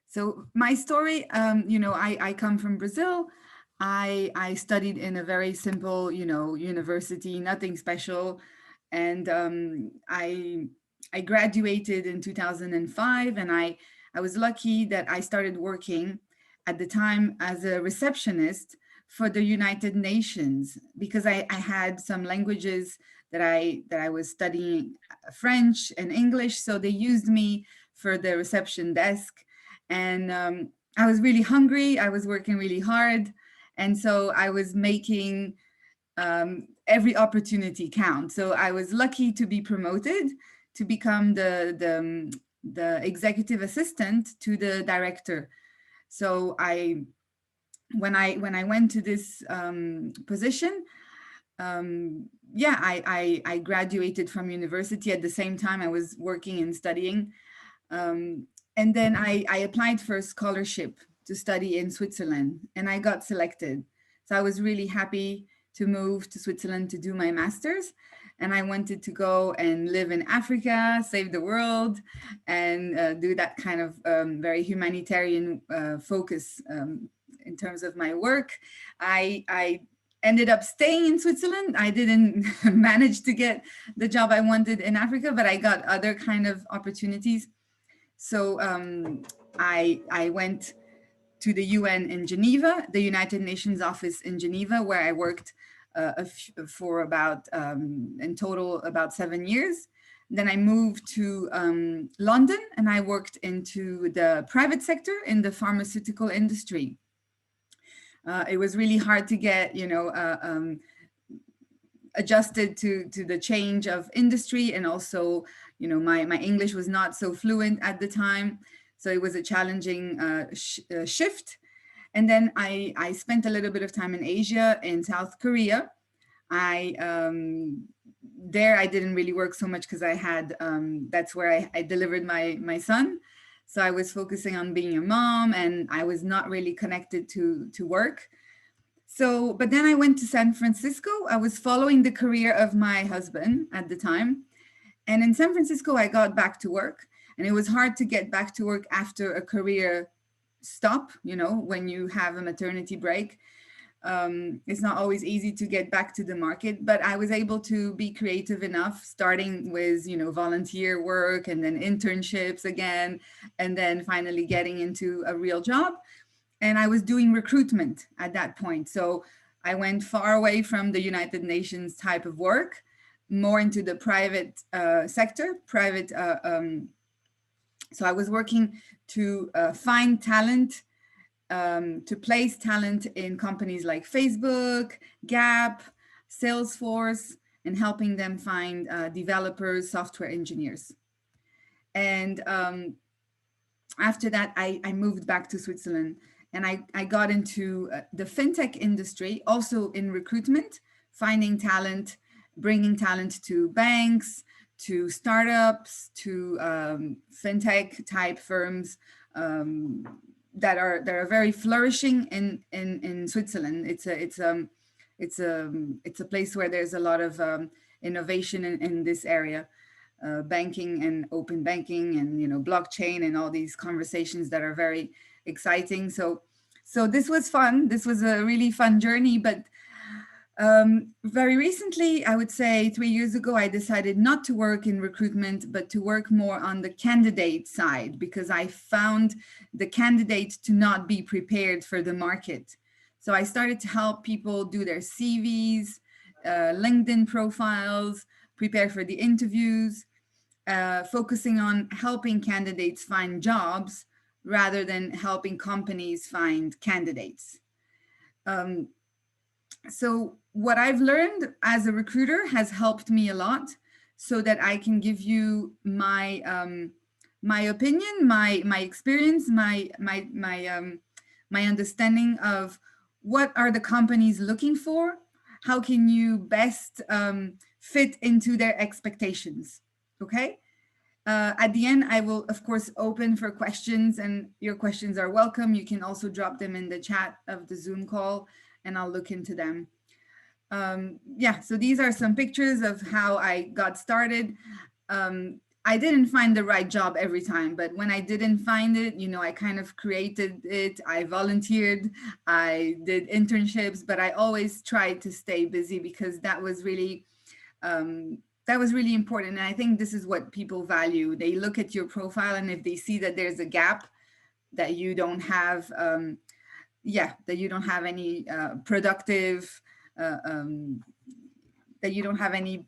So my story, I come from Brazil. I studied in a very simple, university, nothing special, and I graduated in 2005, and I was lucky that I started working at the time as a receptionist for the United Nations because I had some languages that I was studying, French and English, so they used me for the reception desk. And I was really hungry. I was working really hard, and so I was making every opportunity count. So I was lucky to be promoted to become the executive assistant to the director. So when I went to this position, I graduated from university at the same time I was working and studying. And then I applied for a scholarship to study in Switzerland, and I got selected. So I was really happy to move to Switzerland to do my master's. And I wanted to go and live in Africa, save the world, and do that kind of very humanitarian focus in terms of my work. I ended up staying in Switzerland. I didn't manage to get the job I wanted in Africa, but I got other kind of opportunities. So I went to the UN in Geneva, the United Nations office in Geneva, where I worked for about, in total, about 7 years. Then I moved to London, and I worked into the private sector in the pharmaceutical industry. It was really hard to get, adjusted to the change of industry, and also, my English was not so fluent at the time, so it was a challenging shift. And then I spent a little bit of time in Asia, in South Korea. There I didn't really work so much because I had that's where I delivered my son. So I was focusing on being a mom, and I was not really connected to work. So, but then I went to San Francisco. I was following the career of my husband at the time. And in San Francisco, I got back to work. And it was hard to get back to work after a career stop, when you have a maternity break. It's not always easy to get back to the market, but I was able to be creative enough, starting with, volunteer work, and then internships again, and then finally getting into a real job. And I was doing recruitment at that point. So I went far away from the United Nations type of work, more into the private sector, so I was working to find talent, to place talent in companies like Facebook, Gap, Salesforce, and helping them find developers, software engineers. And after that, I moved back to Switzerland, and I got into the fintech industry, also in recruitment, finding talent, bringing talent to banks, to startups, to fintech type firms that are very flourishing in Switzerland. It's a place where there's a lot of innovation in this area. Banking and open banking, and blockchain, and all these conversations that are very exciting. So this was fun. This was a really fun journey. But very recently, I would say 3 years ago, I decided not to work in recruitment, but to work more on the candidate side, because I found the candidate to not be prepared for the market. So I started to help people do their CVs, LinkedIn profiles, prepare for the interviews, focusing on helping candidates find jobs rather than helping companies find candidates. So what I've learned as a recruiter has helped me a lot, so that I can give you my my opinion, my experience, my understanding of what are the companies looking for, how can you best fit into their expectations. Okay. At the end, I will, of course, open for questions, and your questions are welcome. You can also drop them in the chat of the Zoom call, and I'll look into them. So these are some pictures of how I got started. I didn't find the right job every time, but when I didn't find it, I kind of created it. I volunteered, I did internships, but I always tried to stay busy because um, that was really important. And I think this is what people value. They look at your profile, and if they see that there's a gap, that you don't have, that you don't have any productive, uh, um, that you don't have any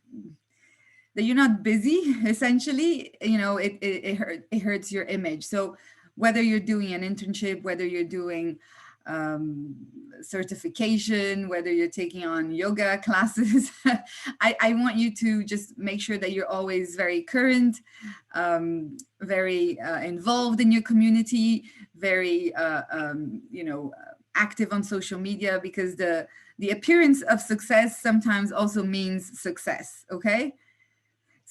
that you're not busy, essentially, it hurts your image. So whether you're doing an internship, whether you're doing um, certification, whether you're taking on yoga classes, I want you to just make sure that you're always very current, very involved in your community, very active on social media, because the appearance of success sometimes also means success. Okay.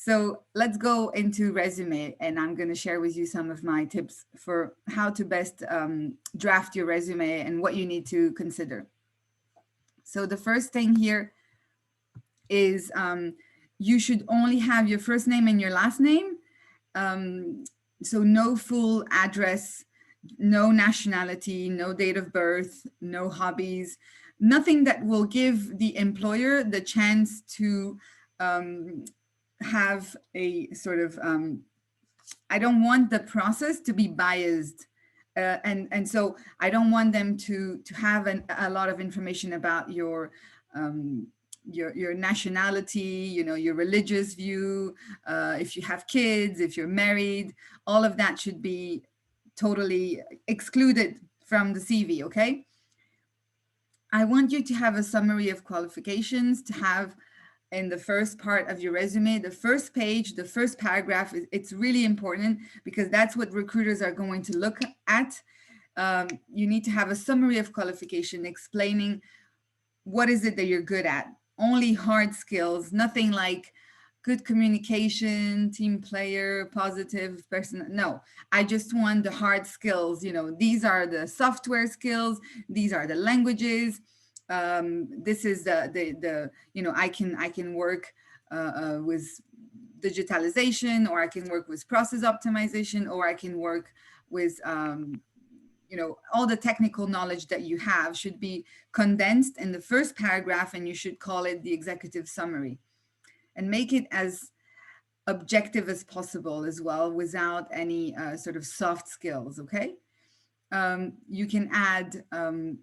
So let's go into resume, and I'm going to share with you some of my tips for how to best draft your resume and what you need to consider. So the first thing here is you should only have your first name and your last name. So no full address, no nationality, no date of birth, no hobbies, nothing that will give the employer the chance to have a sort of I don't want the process to be biased, and so I don't want them to have a lot of information about your nationality, your religious view, if you have kids, if you're married. All of that should be totally excluded from the CV. Okay. I want you to have a summary of qualifications, to have in the first part of your resume, the first page, the first paragraph. It's really important because that's what recruiters are going to look at. You need to have a summary of qualification explaining what is it that you're good at. Only hard skills, nothing like good communication, team player, positive person. No, I just want the hard skills. These are the software skills. These are the languages. This is the I can work with digitalization, or I can work with process optimization, or I can work with all the technical knowledge that you have should be condensed in the first paragraph, and you should call it the executive summary, and make it as objective as possible as well, without any sort of soft skills. Okay. You can add,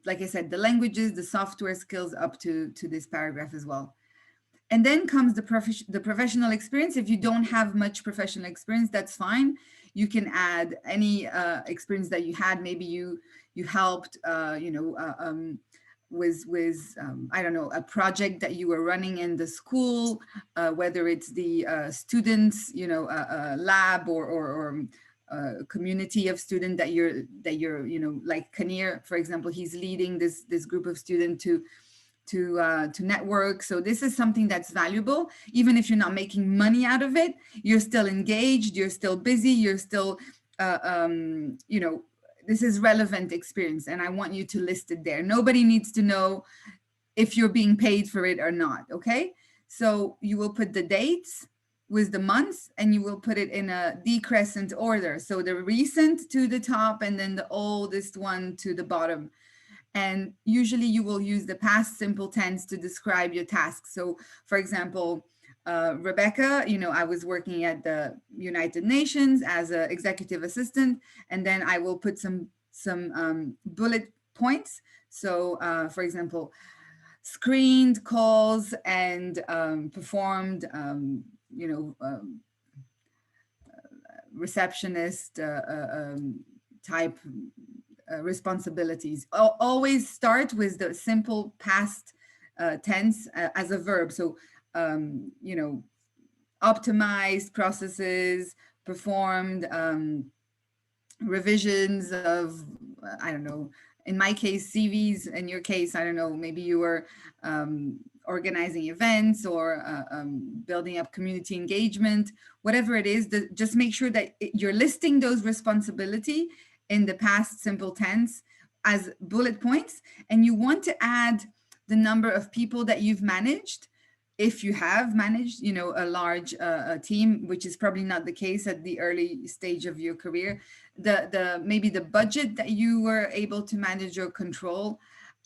like I said, the languages, the software skills up to this paragraph as well. And then comes the professional experience. If you don't have much professional experience, that's fine. You can add any experience that you had. Maybe you helped, with I don't know, a project that you were running in the school, whether it's the students, lab, or community of students that you're like Kanir, for example. He's leading this group of students to network. So this is something that's valuable. Even if you're not making money out of it, you're still engaged, you're still busy, you're still this is relevant experience, and I want you to list it there. Nobody needs to know if you're being paid for it or not. Okay. So you will put the dates with the months, and you will put it in a decrescent order. So the recent to the top, and then the oldest one to the bottom. And usually you will use the past simple tense to describe your tasks. So for example, Rebecca, I was working at the United Nations as an executive assistant, and then I will put some bullet points. So for example, screened calls and performed, receptionist type responsibilities. Always start with the simple past tense as a verb. So, optimized processes, performed revisions of, I don't know, in my case, CVs. In your case, I don't know, maybe you were organizing events, or building up community engagement, whatever it is. Just make sure that you're listing those responsibility in the past simple tense as bullet points, and you want to add the number of people that you've managed if you have managed, you know, a large team, which is probably not the case at the early stage of your career, the maybe the budget that you were able to manage or control,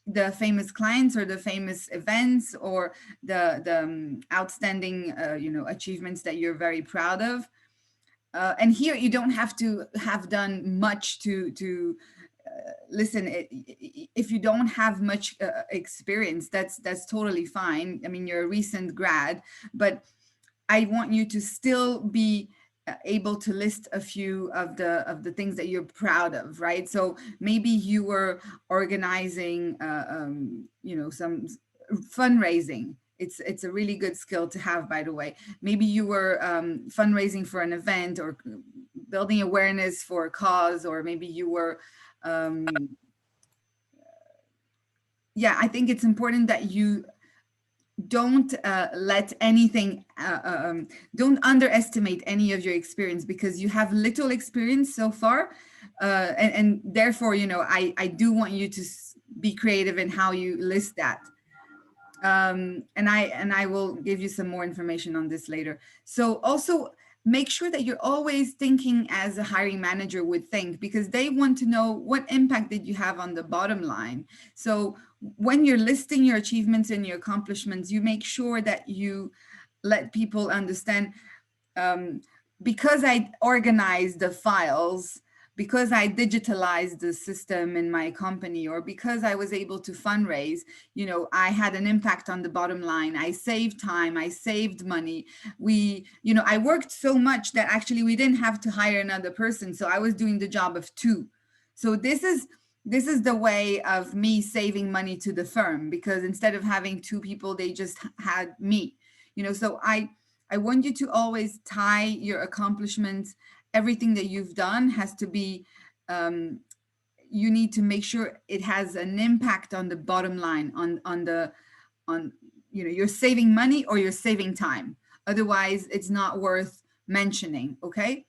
the famous clients or the famous events, or the outstanding you know, achievements that you're very proud of. And here you don't have to have done much to listen. If you don't have much experience, that's totally fine. I mean, you're a recent grad, but I want you to still be able to list a few of the things that you're proud of, right? So maybe you were organizing, you know, some fundraising. It's a really good skill to have, by the way. Maybe you were fundraising for an event, or building awareness for a cause, or maybe you were um, yeah, I think it's important that you don't let anything don't underestimate any of your experience, because you have little experience so far, and therefore, you know, I do want you to be creative in how you list that. And I will give you some more information on this later. So also make sure that you're always thinking as a hiring manager would think, because they want to know what impact did you have on the bottom line. So when you're listing your achievements and your accomplishments, you make sure that you let people understand, um, because I organized the files, because I digitalized the system in my company, or because I was able to fundraise, you know, I had an impact on the bottom line. I saved time, I saved money. You know, I worked so much that actually we didn't have to hire another person. So I was doing the job of two. So this is the way of me saving money to the firm, because instead of having two people, they just had me, you know. So I want you to always tie your accomplishments. Everything that you've done has to be, you need to make sure it has an impact on the bottom line, on, you know, you're saving money or you're saving time. Otherwise, it's not worth mentioning, okay?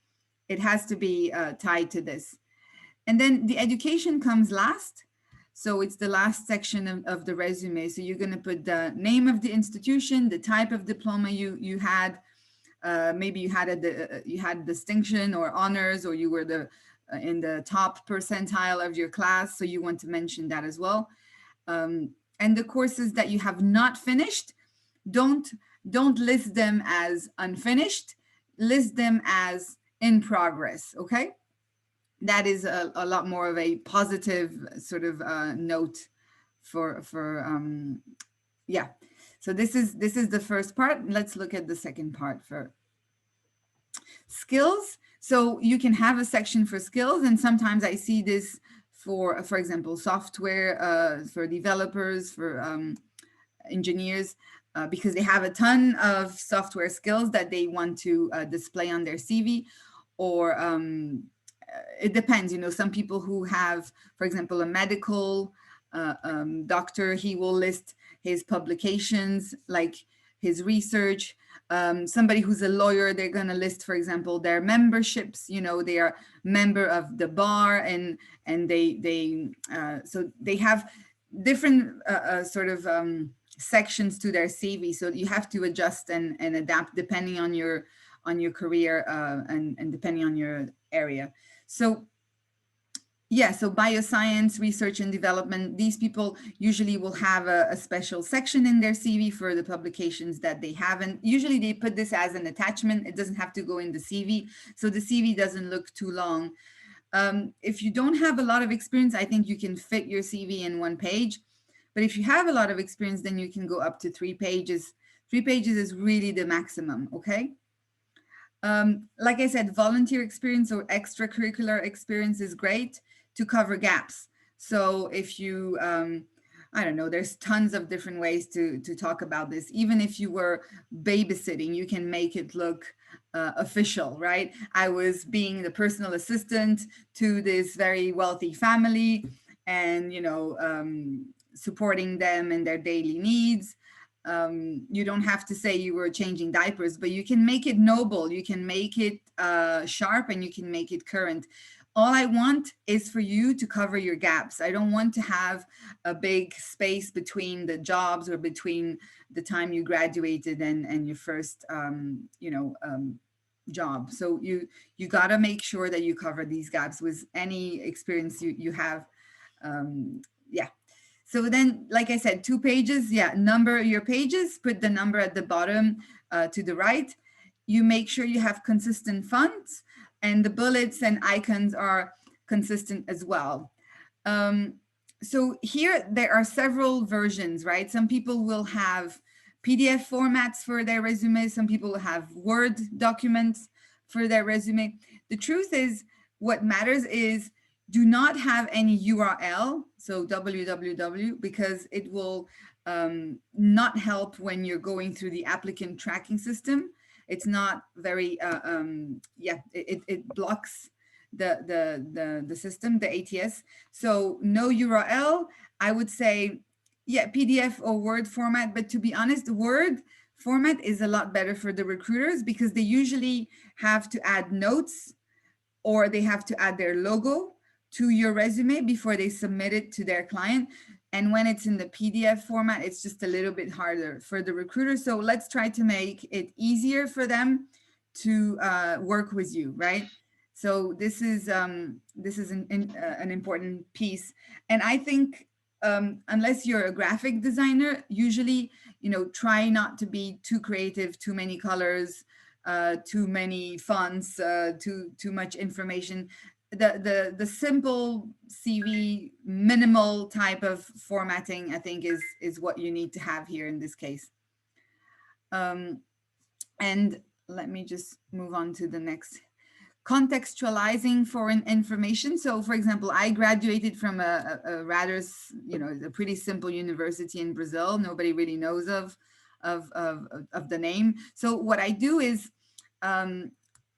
It has to be tied to this. And then the education comes last. So it's the last section of the resume. So you're going to put the name of the institution, the type of diploma you had. Maybe you had you had distinction or honors, or you were the in the top percentile of your class. So you want to mention that as well. And the courses that you have not finished, don't don't list them as unfinished. List them as in progress. Okay, that is a lot more of a positive sort of note for yeah. So this is the first part. Let's look at the second part for skills. So you can have a section for skills, and sometimes I see this for example, software, for developers, for engineers, because they have a ton of software skills that they want to display on their CV, or it depends. You know, some people who have, for example, a medical doctor, he will list his publications, like his research. Somebody who's a lawyer, they're going to list, for example, their memberships. You know, they are member of the bar, and they so they have different sort of sections to their CV. So you have to adjust and adapt depending on your career, and depending on your area. So yeah, so bioscience, research and development, these people usually will have a special section in their CV for the publications that they have. And usually they put this as an attachment. It doesn't have to go in the CV. So the CV doesn't look too long. If you don't have a lot of experience, I think you can fit your CV in 1 page. But if you have a lot of experience, then you can go up to 3 pages. 3 pages is really the maximum, okay? Like I said, volunteer experience or extracurricular experience is great to cover gaps. So if you, I don't know, there's tons of different ways to talk about this. Even if you were babysitting, you can make it look official, right? I was being the personal assistant to this very wealthy family, and, you know, supporting them in their daily needs. You don't have to say you were changing diapers, but you can make it noble, you can make it sharp, and you can make it current. All I want is for you to cover your gaps. I don't want to have a big space between the jobs or between the time you graduated and your first, job. So you got to make sure that you cover these gaps with any experience you have. Yeah. So then, like I said, 2 pages, yeah, number your pages, put the number at the bottom to the right. You make sure you have consistent fonts and the bullets and icons are consistent as well. So here there are several versions, right? Some people will have PDF formats for their resume. Some people will have Word documents for their resume. The truth is, what matters is do not have any URL, so www, because it will not help when you're going through the applicant tracking system. It's not very, it blocks the system, the ATS. So no URL, I would say, yeah, PDF or Word format. But to be honest, Word format is a lot better for the recruiters because they usually have to add notes or they have to add their logo to your resume before they submit it to their client. And when it's in the PDF format, it's just a little bit harder for the recruiter. So let's try to make it easier for them to work with you, right? So this is an important piece. And I think unless you're a graphic designer, usually, try not to be too creative, too many colors, too many fonts, too much information. The simple CV, minimal type of formatting, I think is what you need to have here in this case. And let me just move on to the next. Contextualizing foreign information. So for example, I graduated from a rather, a pretty simple university in Brazil. Nobody really knows of the name. So what I do is,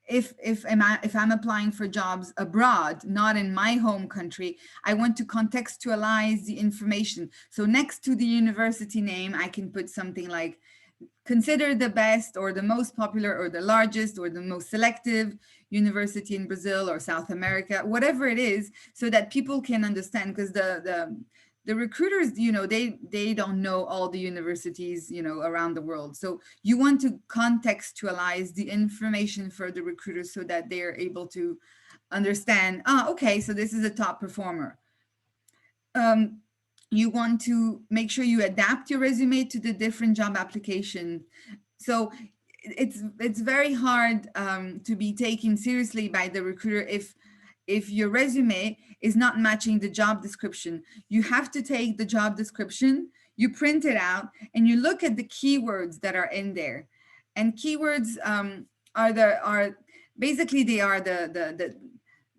if I'm applying for jobs abroad, not in my home country, I want to contextualize the information. So next to the university name, I can put something like, consider the best or the most popular or the largest or the most selective university in Brazil or South America, whatever it is, so that people can understand, because the recruiters, they don't know all the universities, around the world. So you want to contextualize the information for the recruiters so that they're able to understand, okay, so this is a top performer. You want to make sure you adapt your resume to the different job application. So it's very hard to be taken seriously by the recruiter if your resume is not matching the job description. You have to take the job description, you print it out, and you look at the keywords that are in there. And keywords are basically, they are the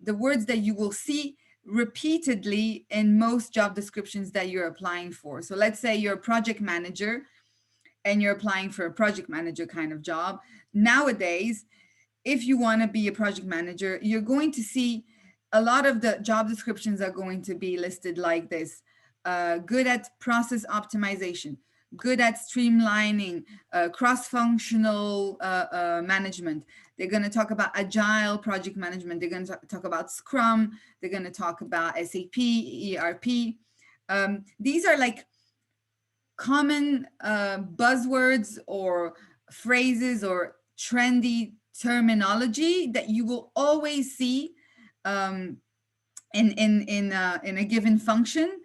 words that you will see repeatedly in most job descriptions that you're applying for. So let's say you're a project manager and you're applying for a project manager kind of job. Nowadays, if you want to be a project manager, you're going to see a lot of the job descriptions are going to be listed like this. Good at process optimization, good at streamlining, cross-functional management. They're going to talk about agile project management. They're going to talk about Scrum. They're going to talk about SAP, ERP. These are like common buzzwords or phrases or trendy terminology that you will always see in a given function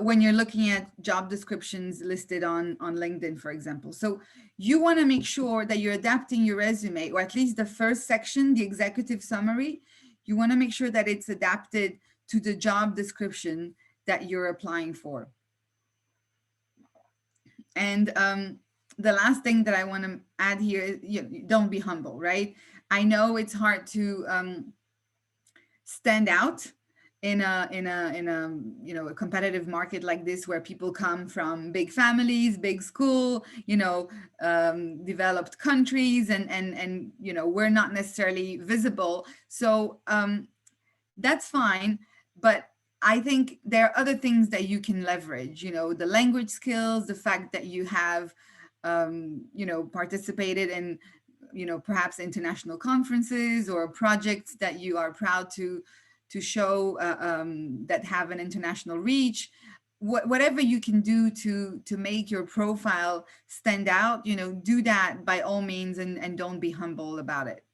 when you're looking at job descriptions listed on LinkedIn, for example. So you want to make sure that you're adapting your resume, or at least the first section, the executive summary. You want to make sure that it's adapted to the job description that you're applying for. And the last thing that I want to add here is, don't be humble, right? I know it's hard to stand out in a competitive market like this, where people come from big families, big school, developed countries, and we're not necessarily visible. So that's fine, but I think there are other things that you can leverage, the language skills, the fact that you have, participated in, perhaps international conferences or projects that you are proud to show that have an international reach. Whatever you can do to make your profile stand out, do that by all means, and don't be humble about it.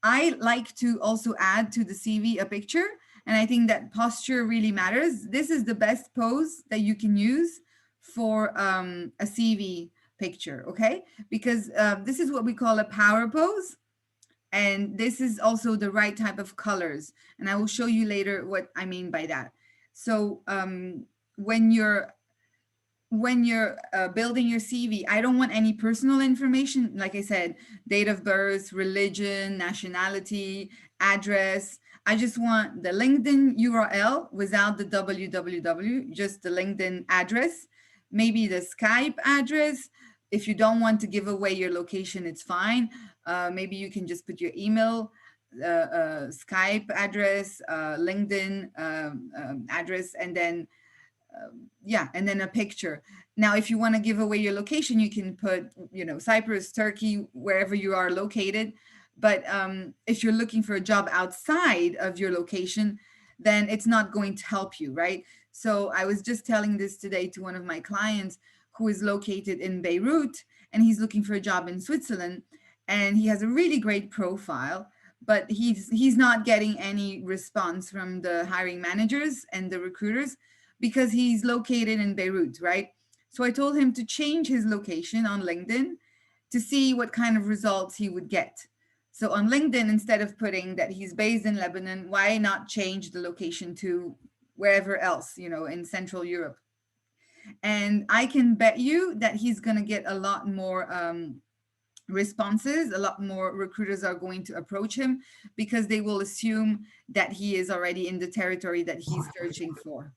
I like to also add to the CV a picture, and I think that posture really matters. This is the best pose that you can use for a CV picture, okay? Because this is what we call a power pose, and this is also the right type of colors. And I will show you later what I mean by that. So when you're building your CV, I don't want any personal information. Like I said, date of birth, religion, nationality, address. I just want the LinkedIn URL without the www, just the LinkedIn address, maybe the Skype address. If you don't want to give away your location, it's fine. Maybe you can just put your email, Skype address, LinkedIn address, and then and then a picture. Now, if you want to give away your location, you can put, Cyprus, Turkey, wherever you are located. But if you're looking for a job outside of your location, then it's not going to help you, right? So I was just telling this today to one of my clients who is located in Beirut, and he's looking for a job in Switzerland, and he has a really great profile, but he's not getting any response from the hiring managers and the recruiters because he's located in Beirut, right? So I told him to change his location on LinkedIn to see what kind of results he would get. So on LinkedIn, instead of putting that he's based in Lebanon, why not change the location to wherever else, in Central Europe? And I can bet you that he's going to get a lot more responses. A lot more recruiters are going to approach him because they will assume that he is already in the territory that he's searching for.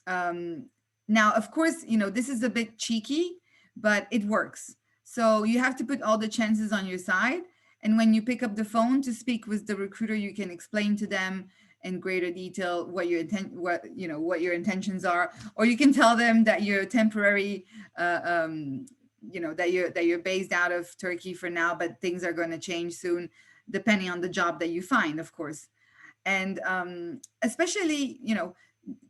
Now, of course, this is a bit cheeky, but it works. So you have to put all the chances on your side. And when you pick up the phone to speak with the recruiter, you can explain to them in greater detail what your intentions are, or you can tell them that you're temporary, that you're based out of Turkey for now, but things are going to change soon, depending on the job that you find, of course. And especially,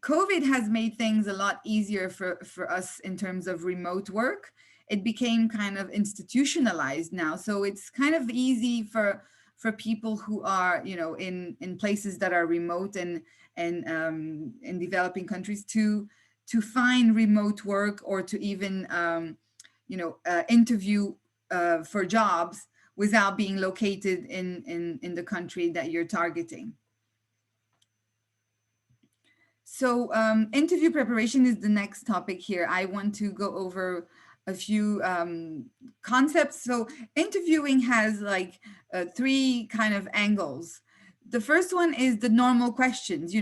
COVID has made things a lot easier for us in terms of remote work. It became kind of institutionalized now. So it's kind of easy for people who are, in places that are remote and in developing countries to find remote work, or to even, interview for jobs without being located in the country that you're targeting. So interview preparation is the next topic here. I want to go over a few concepts. So interviewing has like three kind of angles. The first one is the normal questions,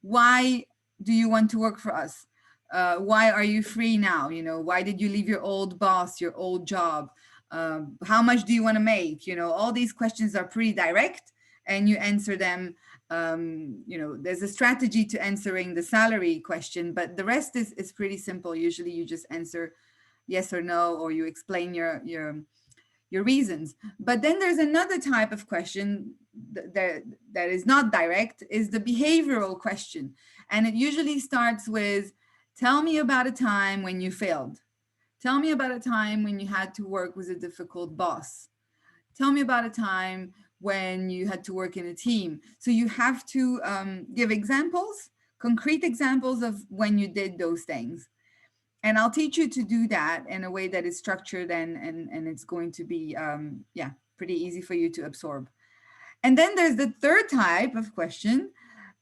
why do you want to work for us? Why are you free now? Why did you leave your old boss, your old job? How much do you want to make? All these questions are pretty direct, and you answer them. There's a strategy to answering the salary question, but the rest is pretty simple. Usually you just answer yes or no, or you explain your reasons. But then there's another type of question that is not direct, is the behavioral question. And it usually starts with, tell me about a time when you failed. Tell me about a time when you had to work with a difficult boss. Tell me about a time when you had to work in a team. So you have to give examples, concrete examples of when you did those things. And I'll teach you to do that in a way that is structured, and it's going to be, pretty easy for you to absorb. And then there's the third type of question.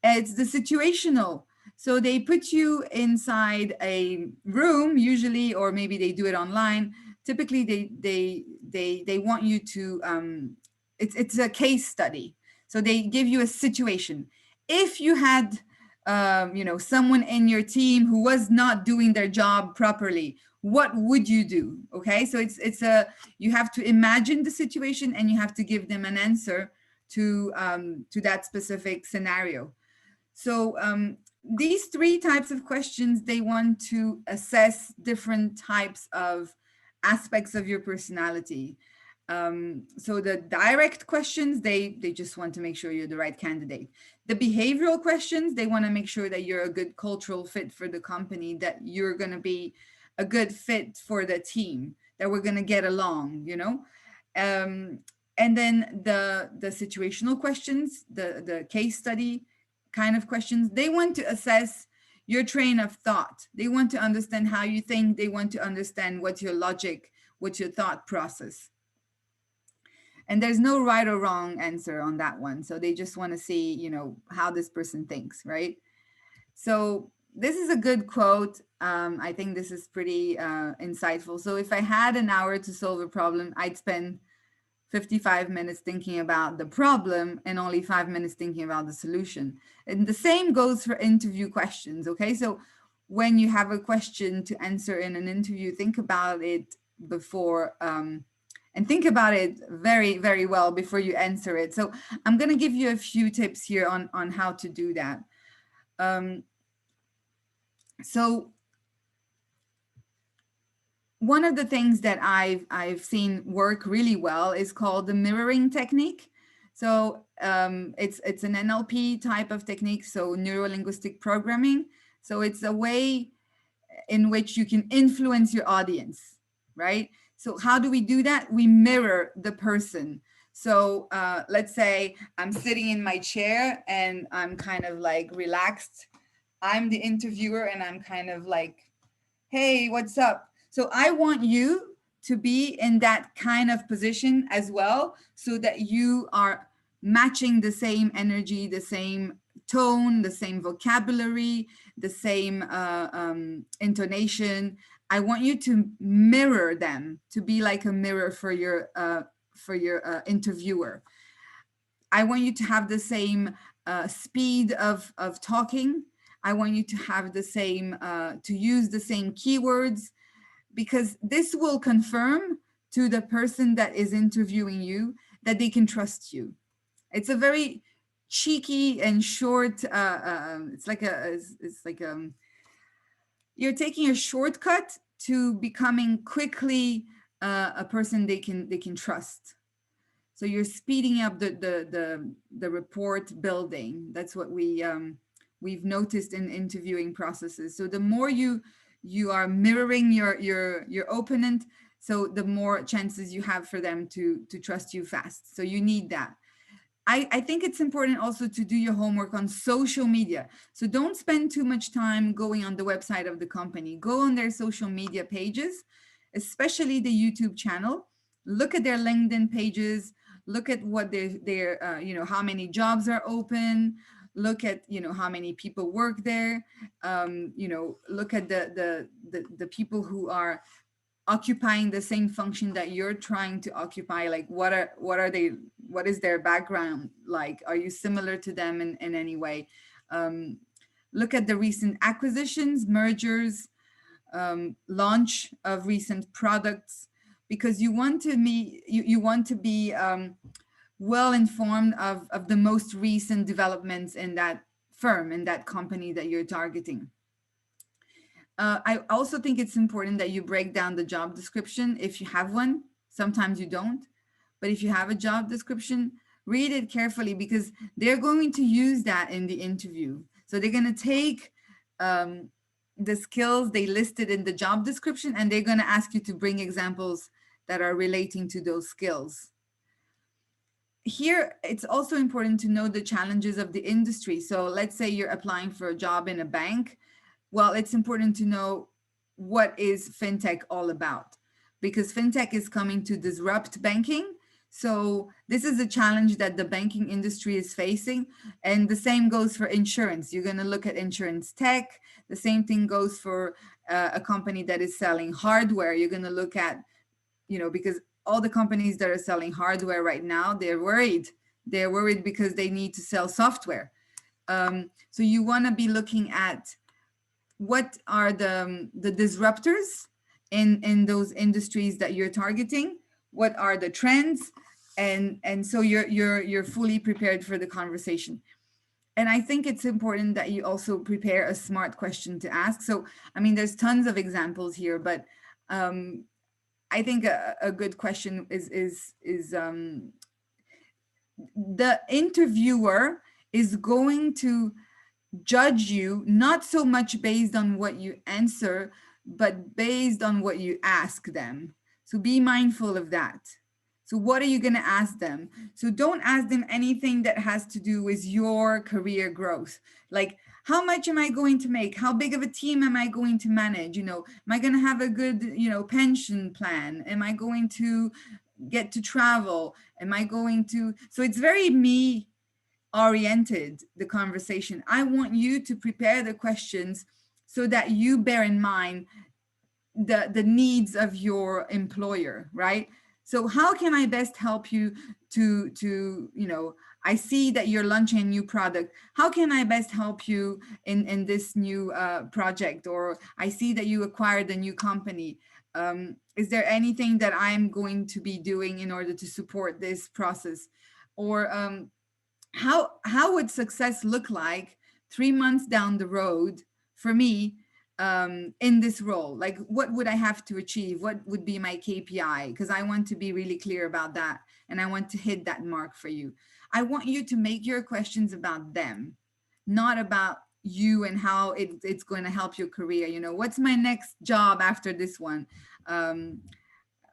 It's the situational. So they put you inside a room usually, or maybe they do it online. Typically they want you to, it's a case study. So they give you a situation. If you had, someone in your team who was not doing their job properly, what would you do? Okay, so you have to imagine the situation, and you have to give them an answer to that specific scenario. So these three types of questions, they want to assess different types of aspects of your personality. So the direct questions, they just want to make sure you're the right candidate. The behavioral questions, they want to make sure that you're a good cultural fit for the company, that you're going to be a good fit for the team, that we're going to get along, you know. And then the situational questions, the case study kind of questions, they want to assess your train of thought. They want to understand how you think. They want to understand what's your logic, what's your thought process. And there's no right or wrong answer on that one. So they just want to see, you know, how this person thinks, right? So this is a good quote. I think this is pretty insightful. So if I had an hour to solve a problem, I'd spend 55 minutes thinking about the problem and only 5 minutes thinking about the solution. And the same goes for interview questions, okay? So when you have a question to answer in an interview, think about it before, and think about it very, very well before you answer it. So I'm gonna give you a few tips here on how to do that. So one of the things that I've seen work really well is called the mirroring technique. So it's an NLP type of technique, so neuro-linguistic programming. So it's a way in which you can influence your audience, right? So how do we do that? We mirror the person. So let's say I'm sitting in my chair and I'm kind of like relaxed. I'm the interviewer and I'm kind of like, hey, what's up? So I want you to be in that kind of position as well, so that you are matching the same energy, the same tone, the same vocabulary, the same intonation. I want you to mirror them, to be like a mirror for your interviewer. I want you to have the same speed of talking. I want you to have the same, to use the same keywords, because this will confirm to the person that is interviewing you that they can trust you. It's a very cheeky and short, it's like you're taking a shortcut to becoming quickly a person they can trust. So you're speeding up the report building. That's what we've noticed in interviewing processes. So the more you are mirroring your opponent, so the more chances you have for them to trust you fast. So you need that. I think it's important also to do your homework on social media. So don't spend too much time going on the website of the company. Go on their social media pages, especially the YouTube channel. Look at their LinkedIn pages. Look at what their you know, how many jobs are open. Look at, you know, how many people work there. You know, look at the people who are occupying the same function that you're trying to occupy. Like what are they, what is their background like? Are you similar to them in any way? Look at the recent acquisitions, mergers, launch of recent products, because you want to be well informed of the most recent developments in that firm, in that company that you're targeting. I also think it's important that you break down the job description if you have one. Sometimes you don't, but if you have a job description, read it carefully, because they're going to use that in the interview. So they're going to take the skills they listed in the job description, and they're going to ask you to bring examples that are relating to those skills. Here, it's also important to know the challenges of the industry. So let's say you're applying for a job in a bank. Well, it's important to know what is fintech all about, because fintech is coming to disrupt banking. So this is a challenge that the banking industry is facing. And the same goes for insurance. You're going to look at insurance tech. The same thing goes for a company that is selling hardware. You're going to look at, you know, because all the companies that are selling hardware right now, they're worried. They're worried because they need to sell software. So you want to be looking at what are the disruptors in those industries that you're targeting, what are the trends, and so you're fully prepared for the conversation. And I think it's important that you also prepare a smart question to ask. So I mean, there's tons of examples here, but I think a good question is the interviewer is going to judge you not so much based on what you answer, but based on what you ask them. So be mindful of that. So what are you going to ask them? So don't ask them anything that has to do with your career growth. Like, how much am I going to make? How big of a team am I going to manage? Am I going to have a good, pension plan? Am I going to get to travel? Am I going to? So it's very me oriented, the conversation. I want you to prepare the questions so that you bear in mind the needs of your employer, right? So how can I best help you to I see that you're launching a new product. How can I best help you in this new project? Or I see that you acquired a new company. Is there anything that I'm going to be doing in order to support this process? Or how would success look like 3 months down the road for me in this role? Like, what would I have to achieve? What would be my KPI? Because I want to be really clear about that, and I want to hit that mark for you. I want you to make your questions about them, not about you and how it's going to help your career. What's my next job after this one? um,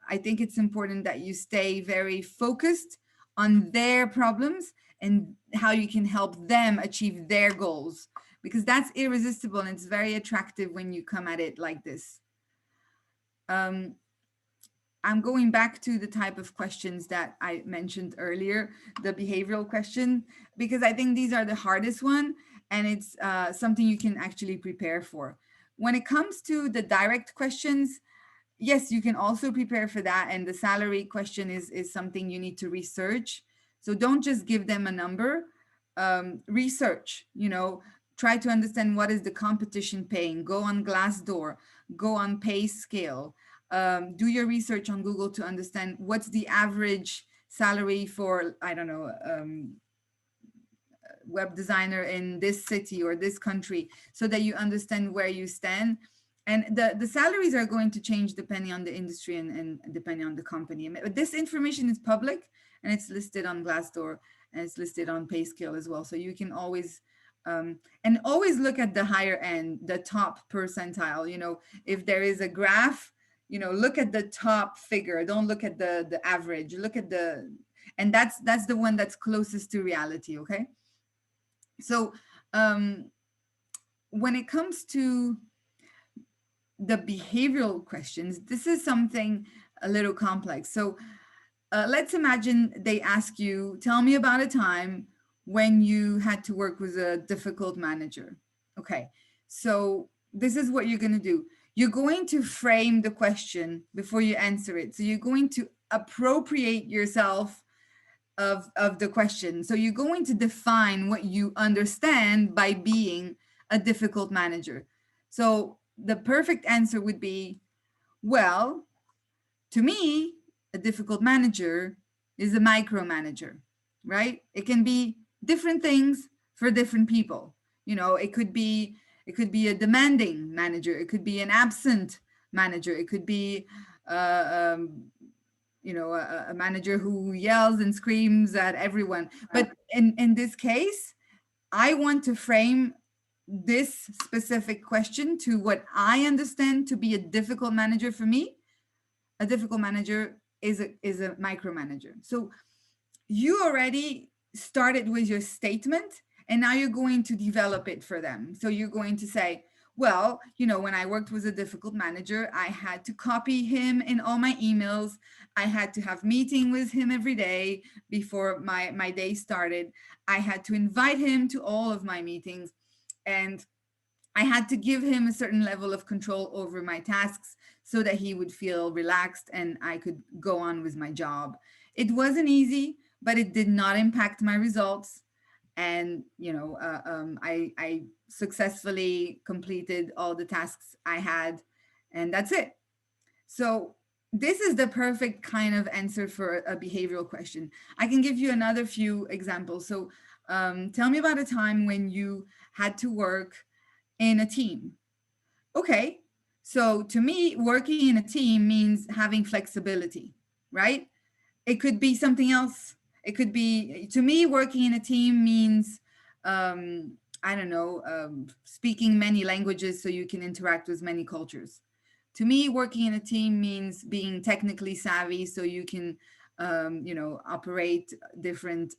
I think it's important that you stay very focused on their problems and how you can help them achieve their goals, because that's irresistible and it's very attractive when you come at it like this. I'm going back to the type of questions that I mentioned earlier, the behavioral question, because I think these are the hardest one, and it's something you can actually prepare for. When it comes to the direct questions, yes, you can also prepare for that. And the salary question is something you need to research. So don't just give them a number. Research, try to understand what is the competition paying. Go on Glassdoor, go on Pay Scale. Do your research on Google to understand what's the average salary for, I don't know, web designer in this city or this country, so that you understand where you stand. And the salaries are going to change depending on the industry and depending on the company. But this information is public, and it's listed on Glassdoor, and it's listed on PayScale as well. So you can always and always look at the higher end, the top percentile. If there is a graph, look at the top figure. Don't look at the average. Look at and that's the one that's closest to reality. Okay. So when it comes to the behavioral questions, this is something a little complex. So let's imagine they ask you, tell me about a time when you had to work with a difficult manager. Okay, so this is what you're going to do. You're going to frame the question before you answer it. So you're going to appropriate yourself of the question. So you're going to define what you understand by being a difficult manager. So the perfect answer would be, well, to me, a difficult manager is a micromanager, right? It can be different things for different people. It could be a demanding manager. It could be an absent manager. It could be a manager who yells and screams at everyone. But in this case, I want to frame this specific question to what I understand to be a difficult manager for me. A difficult manager is a micromanager. So you already started with your statement, and now you're going to develop it for them. So you're going to say, well, when I worked with a difficult manager, I had to copy him in all my emails. I had to have meeting with him every day before my day started. I had to invite him to all of my meetings, and I had to give him a certain level of control over my tasks so that he would feel relaxed and I could go on with my job. It wasn't easy, but it did not impact my results. And, I successfully completed all the tasks I had, and that's it. So this is the perfect kind of answer for a behavioral question. I can give you another few examples. So tell me about a time when you had to work in a team. Okay, So to me, working in a team means having flexibility, right? It could be something else. It could be, to me, working in a team means, I don't know, speaking many languages so you can interact with many cultures. To me, working in a team means being technically savvy so you can, operate different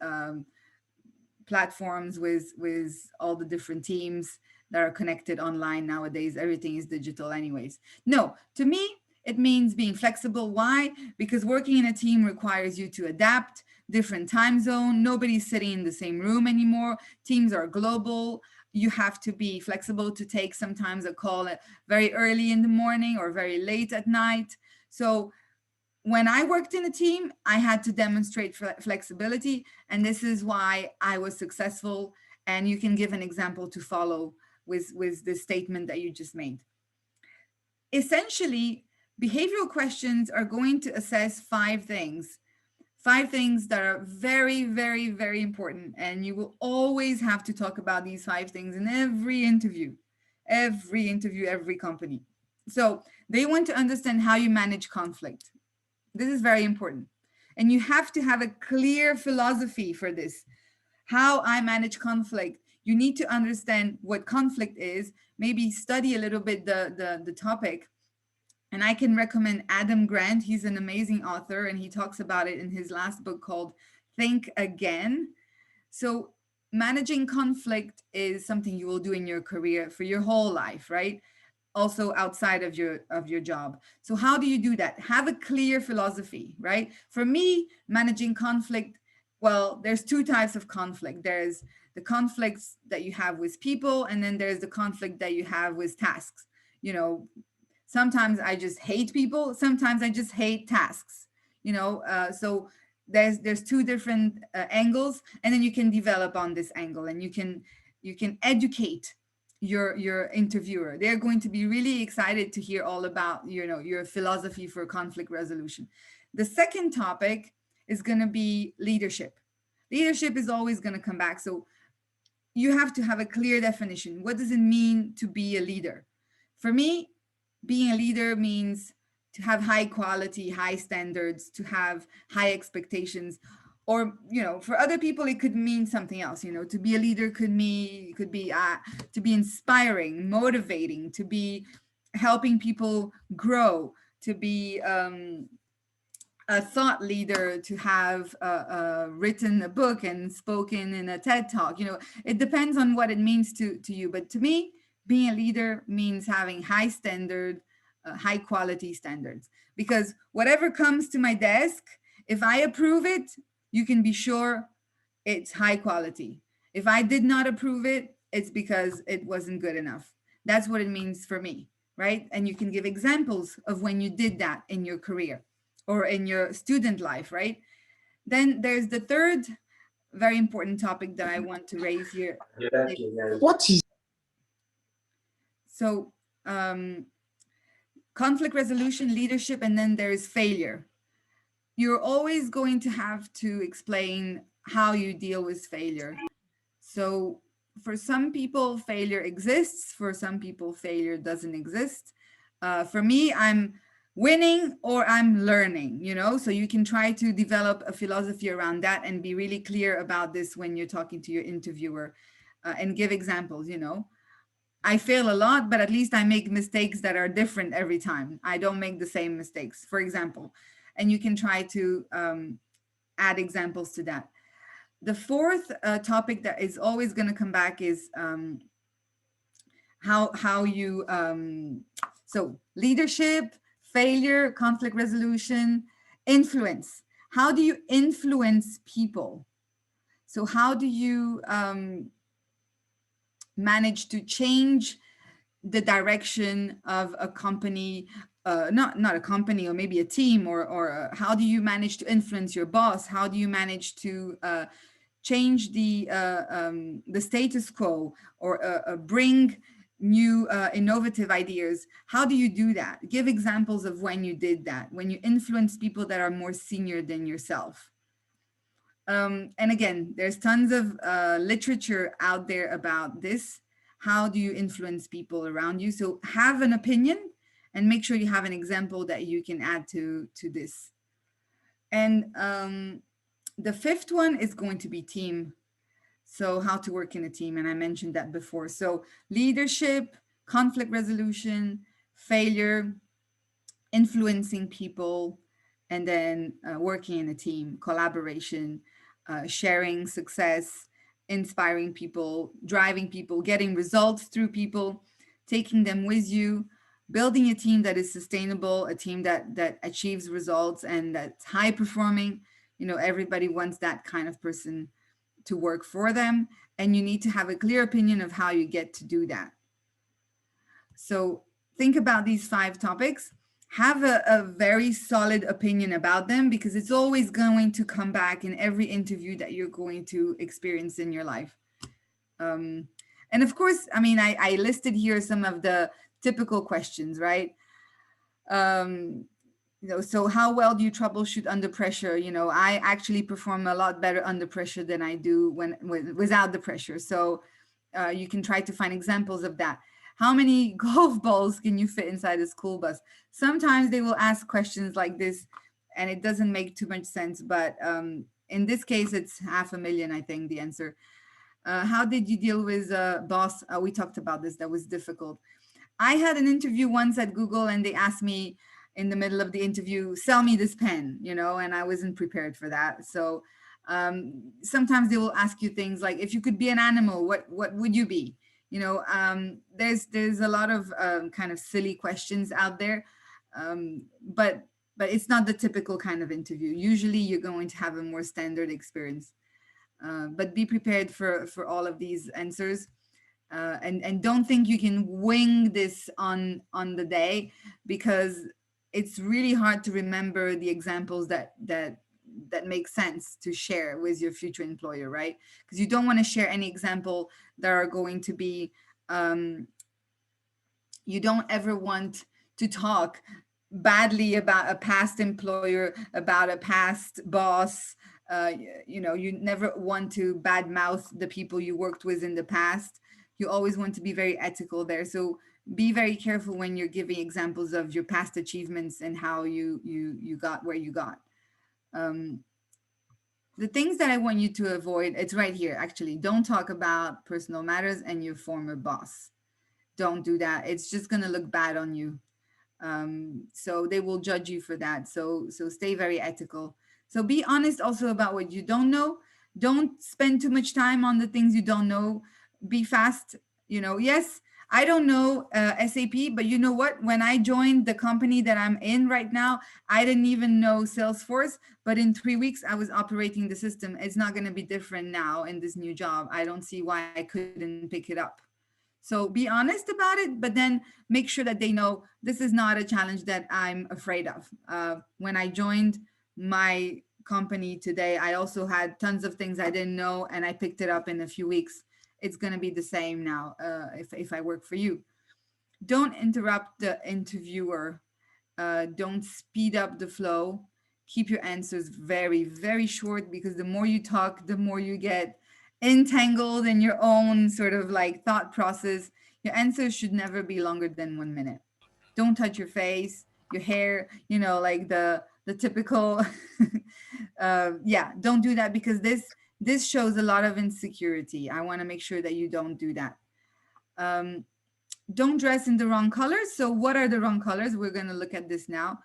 platforms with all the different teams that are connected online nowadays. Everything is digital anyways. No, to me it means being flexible. Why? Because working in a team requires you to adapt different time zone. Nobody's sitting in the same room anymore. Teams are global. You have to be flexible to take sometimes a call at very early in the morning or very late at night. So when I worked in a team, I had to demonstrate flexibility, and this is why I was successful. And you can give an example to follow with the statement that you just made. Essentially, behavioral questions are going to assess five things that are very, very, very important. And you will always have to talk about these five things in every interview, every company. So they want to understand how you manage conflict. This is very important. And you have to have a clear philosophy for this. How I manage conflict. You need to understand what conflict is, maybe study a little bit the topic. And I can recommend Adam Grant. He's an amazing author, and he talks about it in his last book called Think Again. So managing conflict is something you will do in your career for your whole life, right? Also outside of your job. So how do you do that? Have a clear philosophy, right? For me, managing conflict, well, there's two types of conflict. There's the conflicts that you have with people, and then there's the conflict that you have with tasks. You know, sometimes I just hate people, sometimes I just hate tasks. So there's two different angles, and then you can develop on this angle, and you can educate your interviewer. They're going to be really excited to hear all about your philosophy for conflict resolution. The second topic is going to be leadership. Leadership is always going to come back. So you have to have a clear definition. What does it mean to be a leader? For me, being a leader means to have high quality, high standards, to have high expectations. Or for other people it could mean something else. To be a leader could be to be inspiring, motivating, to be helping people grow, to be a thought leader, to have written a book and spoken in a TED talk. It depends on what it means to you. But to me, being a leader means having high standard, high quality standards. Because whatever comes to my desk, if I approve it, you can be sure it's high quality. If I did not approve it, it's because it wasn't good enough. That's what it means for me, right? And you can give examples of when you did that in your career or in your student life, right? Then there's the third very important topic that I want to raise here. What is So, conflict resolution, leadership, and then there's failure. You're always going to have to explain how you deal with failure. So for some people, failure exists. For some people, failure doesn't exist. For me, I'm winning or I'm learning, so you can try to develop a philosophy around that and be really clear about this when you're talking to your interviewer, and give examples. I fail a lot, but at least I make mistakes that are different every time. I don't make the same mistakes, for example. And you can try to add examples to that. The fourth topic that is always going to come back is how you so leadership, failure, conflict resolution, influence. How do you influence people? So how do you manage to change the direction of a company, not a company, or maybe a team, or how do you manage to influence your boss? How do you manage to change the status quo, or bring new innovative ideas? How do you do that? Give examples of when you did that, when you influence people that are more senior than yourself. And again, there's tons of literature out there about this. How do you influence people around you? So have an opinion and make sure you have an example that you can add to this. And the fifth one is going to be team. So how to work in a team, and I mentioned that before. So leadership, conflict resolution, failure, influencing people, and then working in a team, collaboration, sharing success, inspiring people, driving people, getting results through people, taking them with you, building a team that is sustainable, a team that achieves results and that's high performing. You know, everybody wants that kind of person to work for them, and you need to have a clear opinion of how you get to do that. So think about these 5 topics. Have a very solid opinion about them, because it's always going to come back in every interview that you're going to experience in your life. Um, and of course, I mean, I listed here some of the typical questions, right? Um, so how well do you troubleshoot under pressure? I actually perform a lot better under pressure than I do when without the pressure. So you can try to find examples of that. How many golf balls can you fit inside a school bus? Sometimes they will ask questions like this, and it doesn't make too much sense. But in this case, it's 500,000, I think, the answer. How did you deal with boss? We talked about this. That was difficult. I had an interview once at Google, and they asked me in the middle of the interview, sell me this pen, and I wasn't prepared for that. So sometimes they will ask you things like, if you could be an animal, what would you be? There's a lot of kind of silly questions out there, but it's not the typical kind of interview. Usually you're going to have a more standard experience, but be prepared for all of these answers. And don't think you can wing this on the day, because it's really hard to remember the examples that make sense to share with your future employer, right? Because you don't want to share any example that are going to be you don't ever want to talk badly about a past employer, about a past boss. You never want to badmouth the people you worked with in the past. You always want to be very ethical there. So be very careful when you're giving examples of your past achievements and how you got where you got. Um, the things that I want you to avoid, it's right here actually. Don't talk about personal matters and your former boss. Don't do that. It's just going to look bad on you. So they will judge you for that. So stay very ethical. So be honest also about what you don't know. Don't spend too much time on the things you don't know. Be fast. Yes, I don't know SAP, but you know what? When I joined the company that I'm in right now, I didn't even know Salesforce, but in 3 weeks I was operating the system. It's not going to be different now in this new job. I don't see why I couldn't pick it up. So be honest about it, but then make sure that they know this is not a challenge that I'm afraid of. When I joined my company today, I also had tons of things I didn't know, and I picked it up in a few weeks. It's going to be the same now if I work for you. Don't interrupt the interviewer. Don't speed up the flow. Keep your answers very, very short, because the more you talk, the more you get entangled in your own sort of like thought process. Your answers should never be longer than 1 minute. Don't touch your face, your hair, like the typical yeah, don't do that, because this shows a lot of insecurity. I want to make sure that you don't do that. Don't dress in the wrong colors. So what are the wrong colors? We're going to look at this now.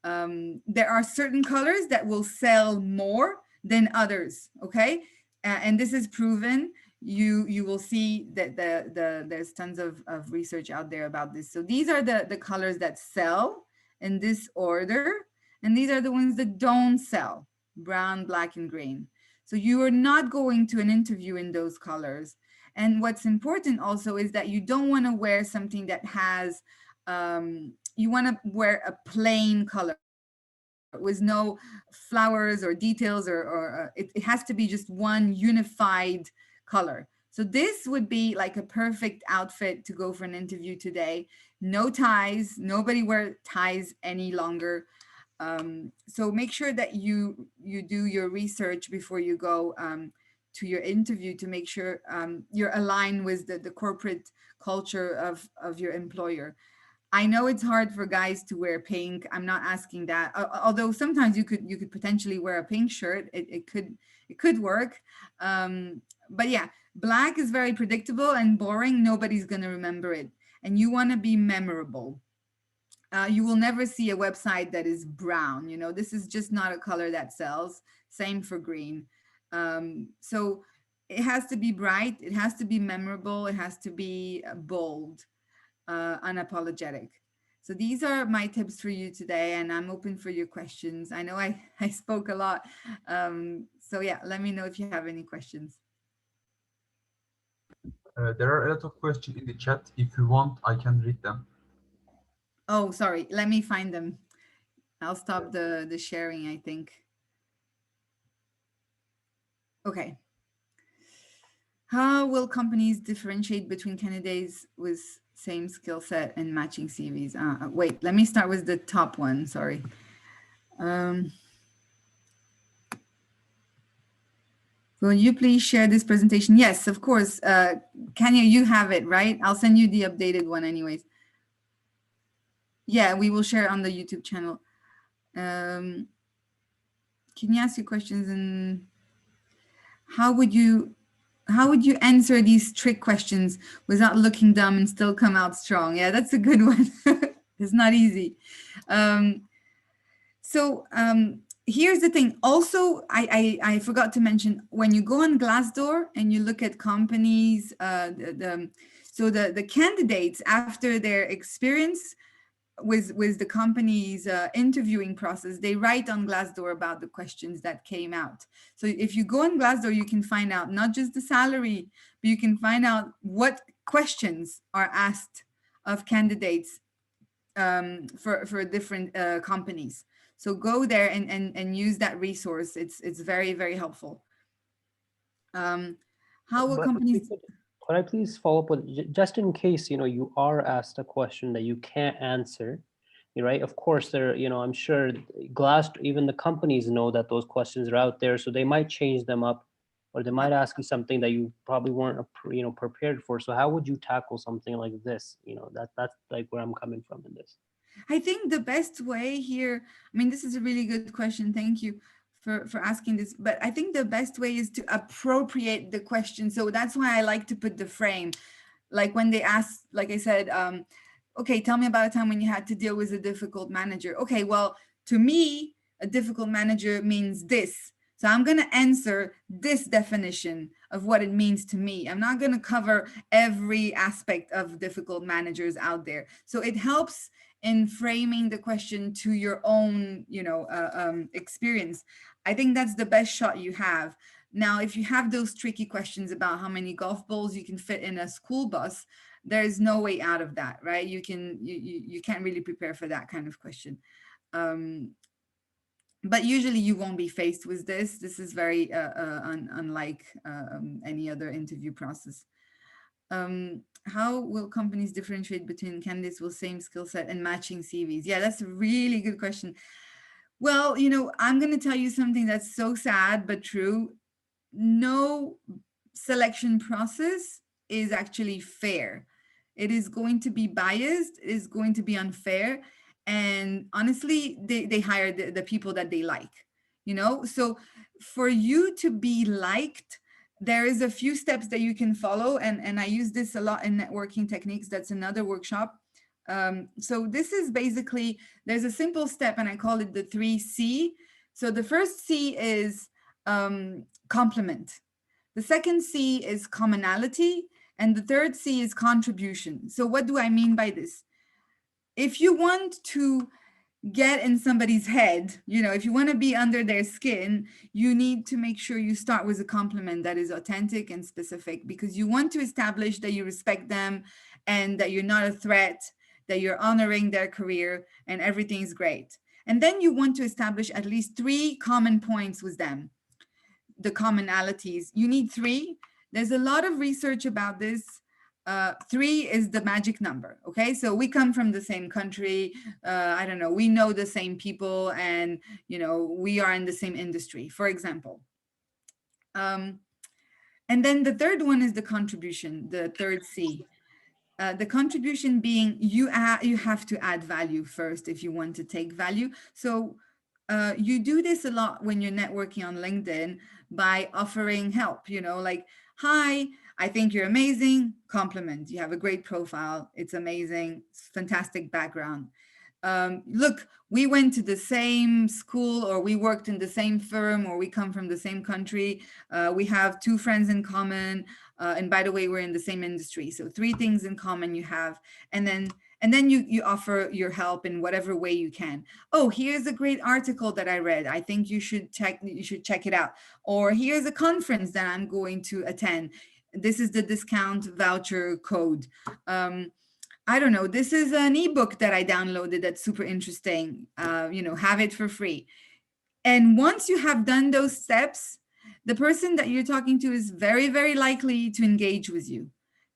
There are certain colors that will sell more than others. Okay. And this is proven. You will see that there's tons of research out there about this. So these are the colors that sell in this order, and these are the ones that don't sell: brown, black, and green. So you are not going to an interview in those colors. And what's important also is that you don't want to wear something that has you want to wear a plain color with no flowers or details, or it has to be just one unified color. So this would be like a perfect outfit to go for an interview today. No ties, nobody wear ties any longer. So make sure that you do your research before you go to your interview, to make sure you're aligned with the corporate culture of your employer. I know it's hard for guys to wear pink. I'm not asking that. Although sometimes you could potentially wear a pink shirt. It could work. But yeah, black is very predictable and boring. Nobody's gonna remember it. And you want to be memorable. You will never see a website that is brown. You know, this is just not a color that sells. Same for green. So it has to be bright. It has to be memorable. It has to be bold, unapologetic. So these are my tips for you today, and I'm open for your questions. I know I spoke a lot. So yeah, let me know if you have any questions. There are a lot of questions in the chat. If you want, I can read them. Oh, sorry. Let me find them. I'll stop the sharing, I think. Okay. How will companies differentiate between candidates with same skill set and matching CVs? Wait, let me start with the top one. Sorry. Will you please share this presentation? Yes, of course. Kanya, you have it, right? I'll send you the updated one anyways. Yeah, we will share on the YouTube channel. Can you ask your questions, and how would you answer these trick questions without looking dumb and still come out strong? Yeah, that's a good one. It's not easy. So here's the thing. Also, I forgot to mention, when you go on Glassdoor and you look at companies, the candidates, after their experience with the company's interviewing process, they write on Glassdoor about the questions that came out. So if you go on Glassdoor, you can find out not just the salary, but you can find out what questions are asked of candidates for different companies. So go there and use that resource. It's very, very helpful. How will But companies... could I please follow up with, just in case, you know, you are asked a question that you can't answer, right? Of course, there, you know, I'm sure even the companies know that those questions are out there, so they might change them up, or they might ask you something that you probably weren't, you know, prepared for. So how would you tackle something like this? You know, that's like where I'm coming from in this. I think the best way here, I mean, this is a really good question. Thank you for asking this. But I think the best way is to appropriate the question. So that's why I like to put the frame. Like when they ask, like I said, okay, tell me about a time when you had to deal with a difficult manager. Okay, well, to me, a difficult manager means this. So I'm going to answer this definition of what it means to me. I'm not going to cover every aspect of difficult managers out there. So it helps in framing the question to your own, you know, experience. I think that's the best shot you have. Now, if you have those tricky questions about how many golf balls you can fit in a school bus, there's no way out of that, right? You can't really prepare for that kind of question. But usually you won't be faced with this. This is very unlike any other interview process. How will companies differentiate between candidates with same skill set and matching CVs? Yeah, that's a really good question. Well, you know, I'm going to tell you something that's so sad but true. No selection process is actually fair. It is going to be biased, it is going to be unfair. And honestly, they hire the people that they like, you know? So for you to be liked, there is a few steps that you can follow. And I use this a lot in networking techniques. That's another workshop. So this is basically, there's a simple step and I call it the 3C. So the first C is complement. The second C is commonality. And the third C is contribution. So what do I mean by this? If you want to get in somebody's head, you know, if you want to be under their skin, you need to make sure you start with a compliment that is authentic and specific, because you want to establish that you respect them and that you're not a threat, that you're honoring their career and everything's great. And then you want to establish at least 3 common points with them. The commonalities, you need 3. There's a lot of research about this. 3 is the magic number. Okay, so we come from the same country. I don't know, we know the same people, and you know, we are in the same industry, for example. And then the third one is the contribution, the third C. The contribution being you have to add value first if you want to take value. So you do this a lot when you're networking on LinkedIn by offering help, like, hi, I think you're amazing, compliment. You have a great profile. It's amazing. It's fantastic background. Look, we went to the same school, or we worked in the same firm, or we come from the same country. We have 2 friends in common. And by the way, we're in the same industry. So 3 things in common you have. And then you offer your help in whatever way you can. Oh, here's a great article that I read. I think you should check it out. Or here's a conference that I'm going to attend. This is the discount voucher code. I don't know, this is an ebook that I downloaded that's super interesting. Have it for free. And once you have done those steps, the person that you're talking to is very, very likely to engage with you,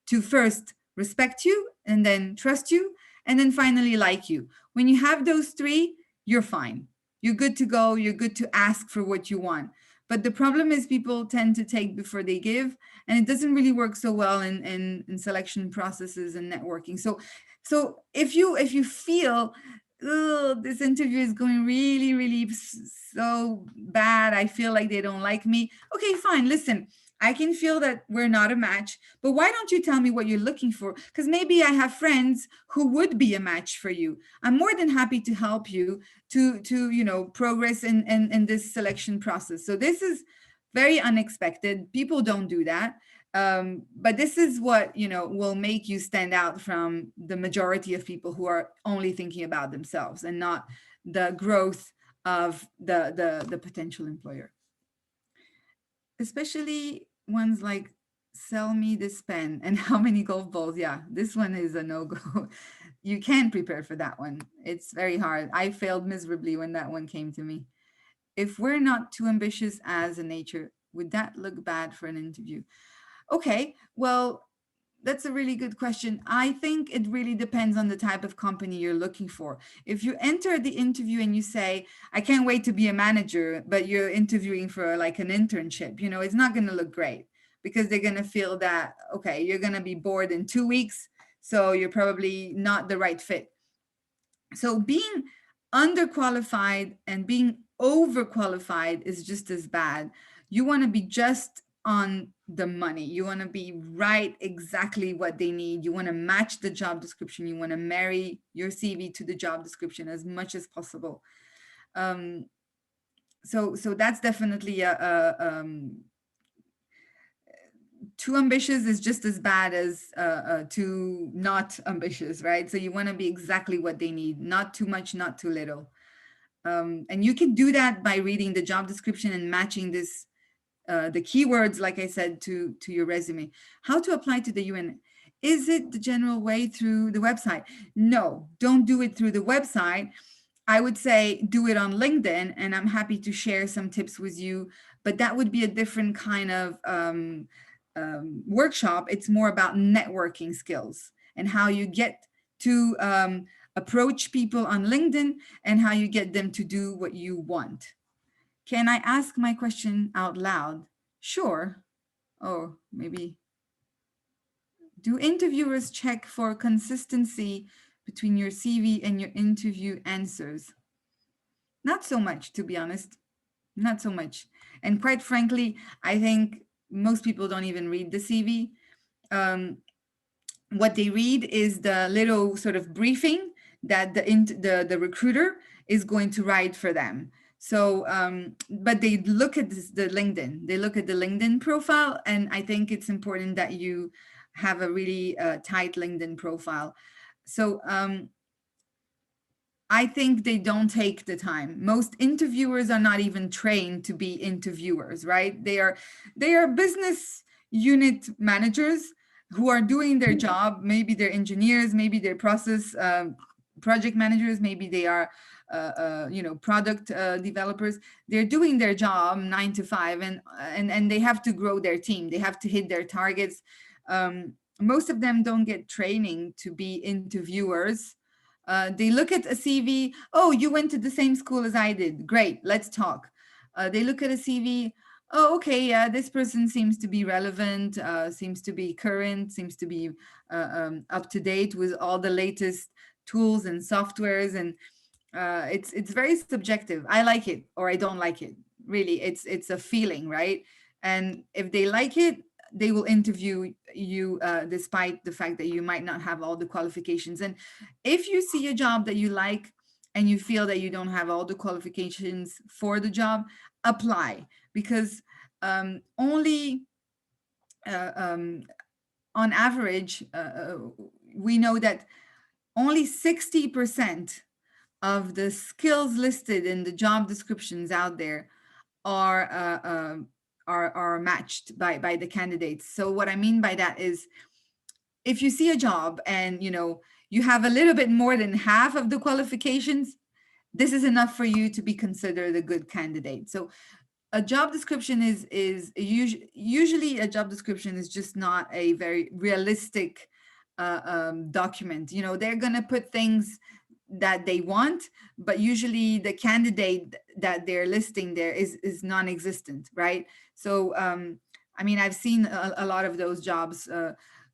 to first respect you, and then trust you, and then finally like you. When you have those 3, you're fine. You're good to go. You're good to ask for what you want. But the problem is people tend to take before they give, and it doesn't really work so well in selection processes and networking. So if you feel, oh, this interview is going really, really so bad, I feel like they don't like me. Okay, fine. Listen, I can feel that we're not a match, but why don't you tell me what you're looking for? Because maybe I have friends who would be a match for you. I'm more than happy to help you to progress in this selection process. So this is very unexpected. People don't do that. But this is what will make you stand out from the majority of people who are only thinking about themselves and not the growth of the potential employer. Especially ones like, sell me this pen and how many golf balls. Yeah, this one is a no-go. You can't prepare for that one. It's very hard. I failed miserably when that one came to me. If we're not too ambitious as a nature, would that look bad for an interview? Okay, well, that's a really good question. I think it really depends on the type of company you're looking for. If you enter the interview and you say, I can't wait to be a manager, but you're interviewing for like an internship, it's not going to look great, because they're going to feel that, okay, you're going to be bored in 2 weeks, so you're probably not the right fit. So being underqualified and being overqualified is just as bad. You want to be just on the money. You want to be right exactly what they need. You want to match the job description. You want to marry your CV to the job description as much as possible. So that's definitely too ambitious is just as bad as too not ambitious, right? So you want to be exactly what they need, not too much, not too little. And you can do that by reading the job description and matching the keywords, like I said, to your resume. How to apply to the UN? Is it the general way through the website? No, don't do it through the website. I would say do it on LinkedIn, and I'm happy to share some tips with you, but that would be a different kind of workshop. It's more about networking skills and how you get to approach people on LinkedIn and how you get them to do what you want. Can I ask my question out loud? Sure. Oh, maybe. Do interviewers check for consistency between your CV and your interview answers? Not so much, to be honest. Not so much. And quite frankly, I think most people don't even read the CV. What they read is the little sort of briefing that the recruiter is going to write for them. So, but they look at the LinkedIn. They look at the LinkedIn profile, and I think it's important that you have a really tight LinkedIn profile. So, I think they don't take the time. Most interviewers are not even trained to be interviewers, right? They are business unit managers who are doing their job. Maybe they're engineers, maybe they're process project managers, maybe they are product developers. They're doing their job 9 to 5, and they have to grow their team. They have to hit their targets. Most of them don't get training to be interviewers. They look at a CV. Oh, you went to the same school as I did. Great, let's talk. They look at a CV. oh, okay, yeah, this person seems to be relevant, seems to be current, seems to be up to date with all the latest tools and softwares, and it's very subjective. I like it or I don't like it. Really, it's a feeling, right? And if they like it, they will interview you despite the fact that you might not have all the qualifications. And if you see a job that you like and you feel that you don't have all the qualifications for the job, apply, because only uh, um, on average, we know that only 60% of the skills listed in the job descriptions out there are are matched by the candidates. So what I mean by that is, if you see a job and you have a little bit more than half of the qualifications, this is enough for you to be considered a good candidate. So a job description is usually a job description is just not a very realistic document. They're gonna put things that they want, but usually the candidate that they're listing there is non-existent, right? So I mean, I've seen a lot of those jobs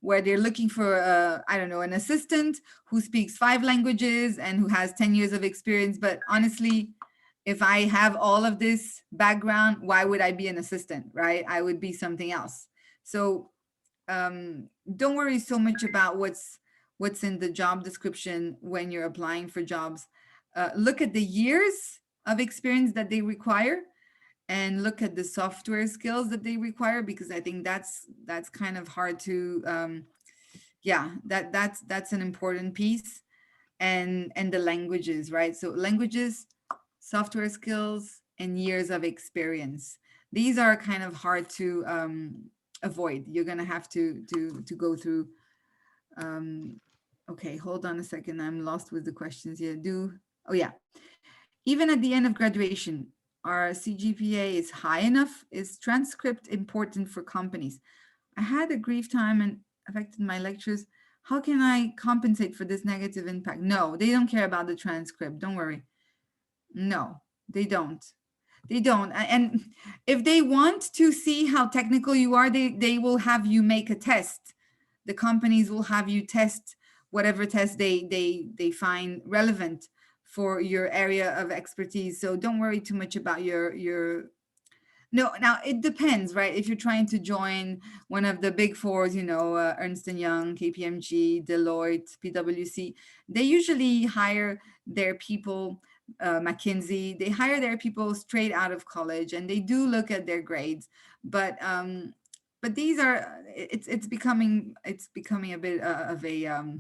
where they're looking for I don't know, an assistant who speaks 5 languages and who has 10 years of experience. But honestly, if I have all of this background, why would I be an assistant, right? I would be something else. So don't worry so much about what's in the job description when you're applying for jobs. Look at the years of experience that they require, and look at the software skills that they require, because I think that's kind of hard to yeah, that's an important piece. And the languages, right? So languages, software skills, and years of experience. These are kind of hard to avoid. You're gonna have to go through. Okay, hold on a second. I'm lost with the questions here. Oh yeah. Even at the end of graduation, our CGPA is high enough? Is transcript important for companies? I had a grief time and affected my lectures. How can I compensate for this negative impact? No, they don't care about the transcript. Don't worry. No, they don't. They don't. And if they want to see how technical you are, they will have you make a test. The companies will have you test whatever test they find relevant for your area of expertise. So don't worry too much about your no. Now it depends, right? If you're trying to join one of the big fours, Ernst and Young, KPMG, Deloitte, PwC, they usually hire their people. McKinsey, they hire their people straight out of college, and they do look at their grades. But these are it's becoming a bit of a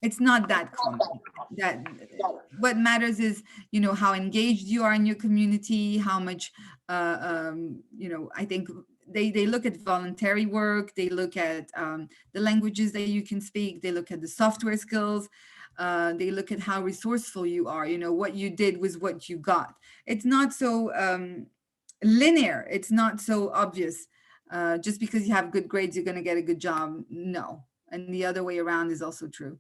it's not that common. That what matters is how engaged you are in your community, how much I think they look at voluntary work, they look at the languages that you can speak, they look at the software skills, they look at how resourceful you are, what you did was what you got. It's not so linear, it's not so obvious. Just because you have good grades you're going to get a good job, no. And the other way around is also true.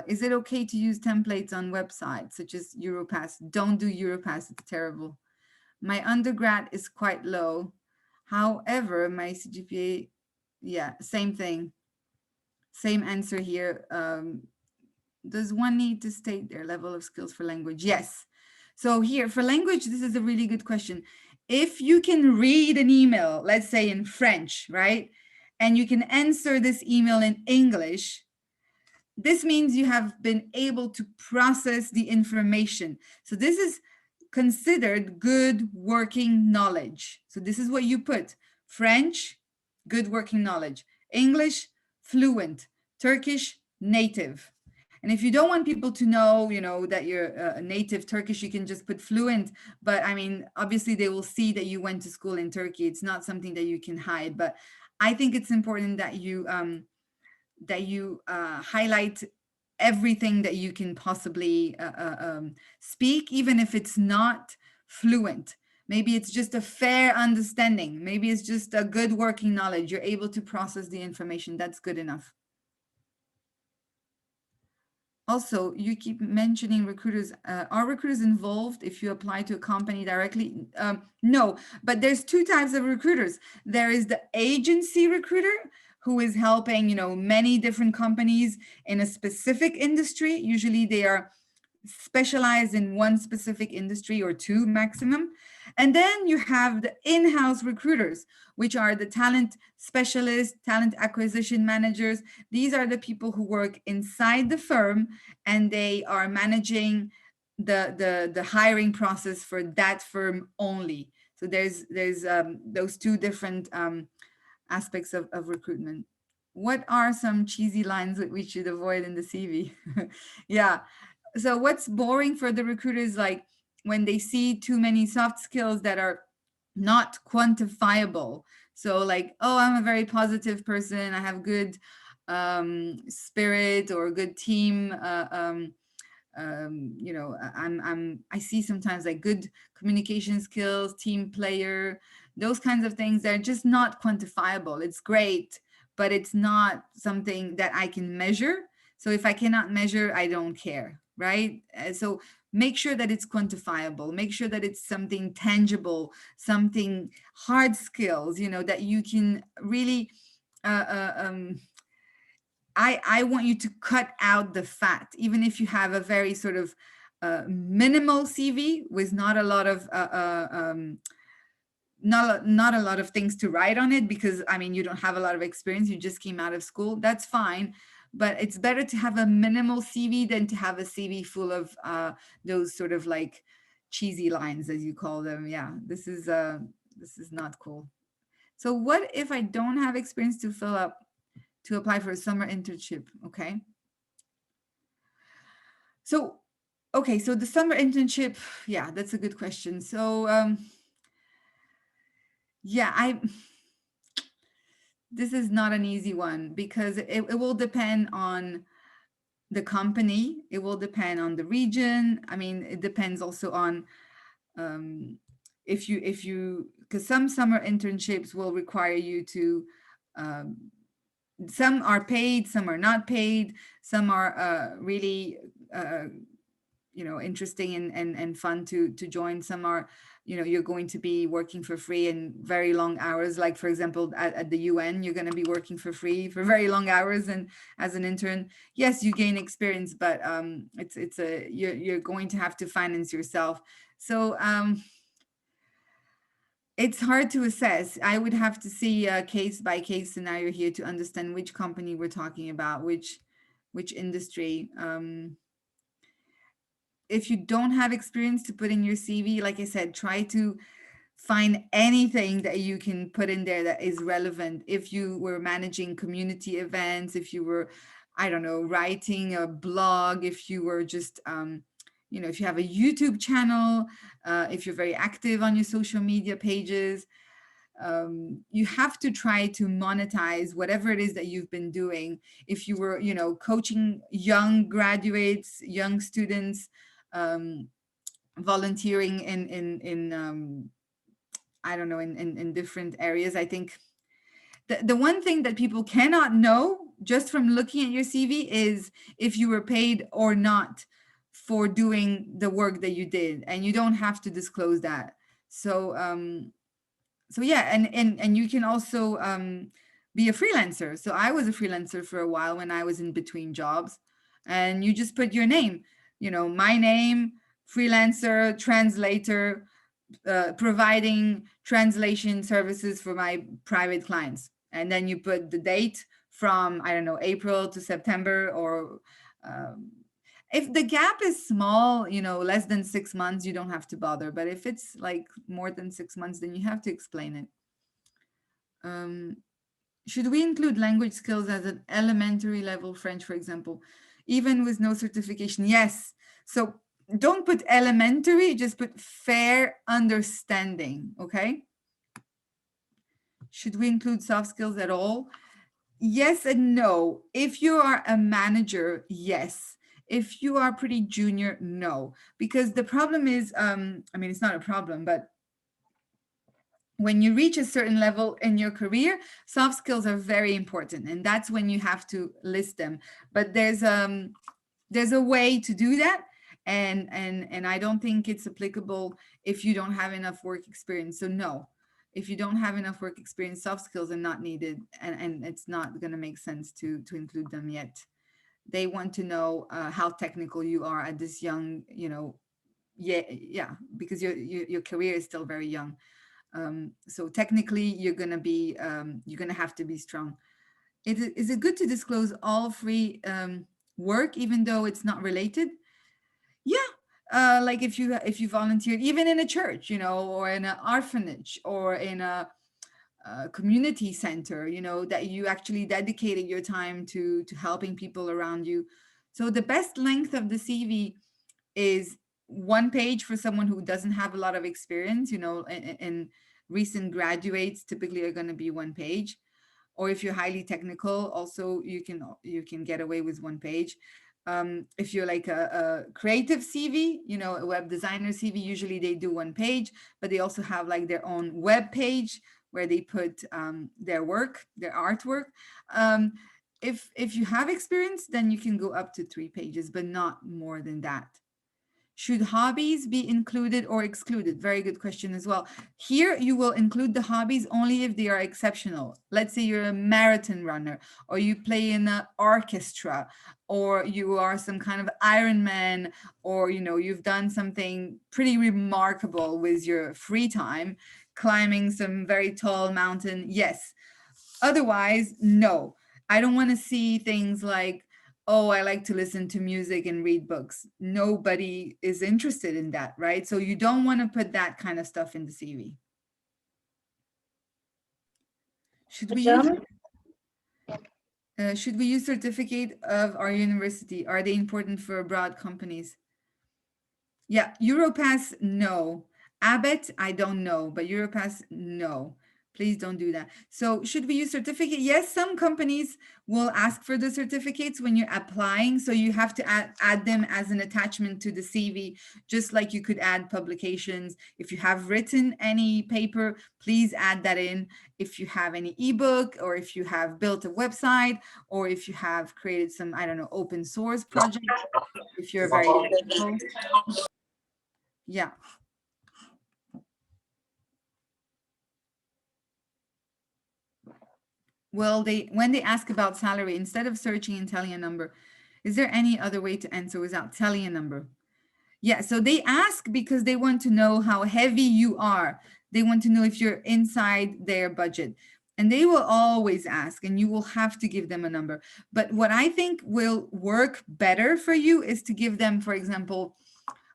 Is it okay to use templates on websites such as Europass? Don't do Europass, it's terrible. My undergrad is quite low. However, my CGPA, yeah, same thing. Same answer here. Does one need to state their level of skills for language? Yes. So here for language, this is a really good question. If you can read an email, let's say in French, right? And you can answer this email in English, this means you have been able to process the information. So this is considered good working knowledge. So this is what you put: French, good working knowledge; English, fluent; Turkish, native. And if you don't want people to know, that you're a native Turkish, you can just put fluent. But I mean, obviously they will see that you went to school in Turkey. It's not something that you can hide. But I think it's important that you highlight everything that you can possibly speak, even if it's not fluent. Maybe it's just a fair understanding. Maybe it's just a good working knowledge. You're able to process the information. That's good enough. Also, you keep mentioning recruiters. Are recruiters involved if you apply to a company directly? No, but there's two types of recruiters. There is the agency recruiter who is helping, many different companies in a specific industry. Usually they are specialized in one specific industry or two maximum. And then you have the in-house recruiters, which are the talent specialists, talent acquisition managers. These are the people who work inside the firm, and they are managing the hiring process for that firm only. So there's those two different aspects of recruitment. What are some cheesy lines that we should avoid in the CV? Yeah. So what's boring for the recruiters, like when they see too many soft skills that are not quantifiable. So like, oh, I'm a very positive person, I have good spirit or good team I see sometimes like good communication skills, team player, those kinds of things. They're just not quantifiable. It's great, but it's not something that I can measure. So if I cannot measure, I don't care, right? So make sure that it's quantifiable, make sure that it's something tangible, something hard skills, that you can really I want you to cut out the fat, even if you have a very sort of minimal CV with not a lot of not a lot of things to write on it, because I mean you don't have a lot of experience, you just came out of school. That's fine, but it's better to have a minimal CV than to have a CV full of those sort of like cheesy lines, as you call them. Yeah, this is not cool. So what if I don't have experience to fill up to apply for a summer internship? Okay. So, okay, so the summer internship, yeah, that's a good question. So, yeah, this is not an easy one, because it will depend on the company. It will depend on the region. I mean, it depends also on if you, because some summer internships will require you to, some are paid, some are not paid, some are really interesting and fun to join. Some are, you're going to be working for free and very long hours, like for example at the UN, you're going to be working for free for very long hours, and as an intern, yes, you gain experience, but you're going to have to finance yourself. So it's hard to assess. I would have to see a case by case scenario here to understand which company we're talking about, which industry. If you don't have experience to put in your CV, like I said, try to find anything that you can put in there that is relevant. If you were managing community events, if you were, I don't know, writing a blog, if you were just, if you have a YouTube channel, if you're very active on your social media pages, you have to try to monetize whatever it is that you've been doing. If you were, coaching young graduates, young students, volunteering in I don't know, in different areas. I think the one thing that people cannot know just from looking at your CV is if you were paid or not for doing the work that you did, and you don't have to disclose that. So so yeah, and you can also be a freelancer. So I was a freelancer for a while when I was in between jobs, and you just put your name, my name, freelancer, translator, providing translation services for my private clients. And then you put the date from, I don't know, April to September, or if the gap is small, less than 6 months, you don't have to bother. But if it's like more than 6 months, then you have to explain it. Should we include language skills as an elementary level, French, for example, even with no certification? Yes. So don't put elementary, just put fair understanding, okay? Should we include soft skills at all? Yes and no. If you are a manager, yes. If you are pretty junior, no. Because the problem is, I mean, it's not a problem, but when you reach a certain level in your career, soft skills are very important, and that's when you have to list them. But there's there's a way to do that. And I don't think it's applicable if you don't have enough work experience. So no, if you don't have enough work experience, soft skills are not needed, and it's not going to make sense to include them yet. They want to know how technical you are at this young, yeah, because your career is still very young. So technically, you're gonna have to be strong. Is it good to disclose all free work, even though it's not related? Yeah, like if you volunteered, even in a church, or in an orphanage, or in a community center, that you actually dedicated your time to helping people around you. So the best length of the CV is one page for someone who doesn't have a lot of experience, and recent graduates typically are going to be one page. Or if you're highly technical, also you can get away with one page. If you're like a creative CV, a web designer CV, usually they do one page, but they also have like their own web page where they put their work, their artwork. Um, if you have experience, then you can go up to 3 pages, but not more than that. Should hobbies be included or excluded? Very good question as well. Here, you will include the hobbies only if they are exceptional. Let's say you're a marathon runner, or you play in an orchestra, or you are some kind of Ironman, or you've done something pretty remarkable with your free time, climbing some very tall mountain. Yes. Otherwise, no. I don't want to see things like, oh, I like to listen to music and read books. Nobody is interested in that, right? So you don't want to put that kind of stuff in the CV. Should we use, should we use certificate of our university? Are they important for abroad companies? Yeah, Europass, no. Abbott, I don't know, but Europass, no. Please don't do that. So should we use certificate? Yes, some companies will ask for the certificates when you're applying. So you have to add them as an attachment to the CV, just like you could add publications. If you have written any paper, please add that in. If you have any ebook, or if you have built a website, or if you have created some, I don't know, open source project, if you're very technical. Yeah. Well, when they ask about salary, instead of searching and telling a number, is there any other way to answer without telling a number? Yeah, so they ask because they want to know how heavy you are. They want to know if you're inside their budget. And they will always ask, and you will have to give them a number. But what I think will work better for you is to give them, for example,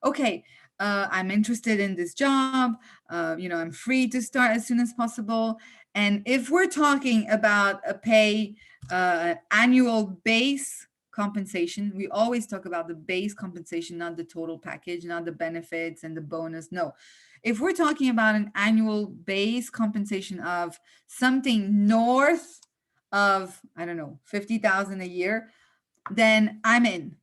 okay, I'm interested in this job. I'm free to start as soon as possible. And if we're talking about a pay annual base compensation, we always talk about the base compensation, not the total package, not the benefits and the bonus. No. If we're talking about an annual base compensation of something north of, I don't know, 50,000 a year, then I'm in.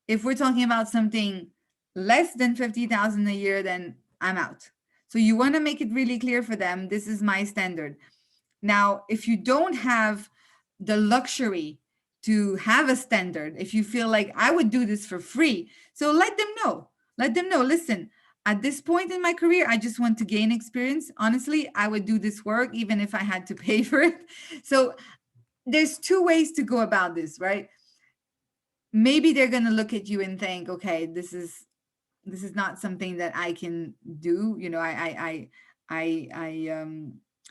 If we're talking about something less than 50,000 a year, then I'm out. So you want to make it really clear for them, this is my standard. Now, if you don't have the luxury to have a standard, if you feel like I would do this for free, so let them know. Let them know, listen, at this point in my career, I just want to gain experience. Honestly, I would do this work even if I had to pay for it. So there's two ways to go about this, right? Maybe they're going to look at you and think, okay, this is not something that I can do.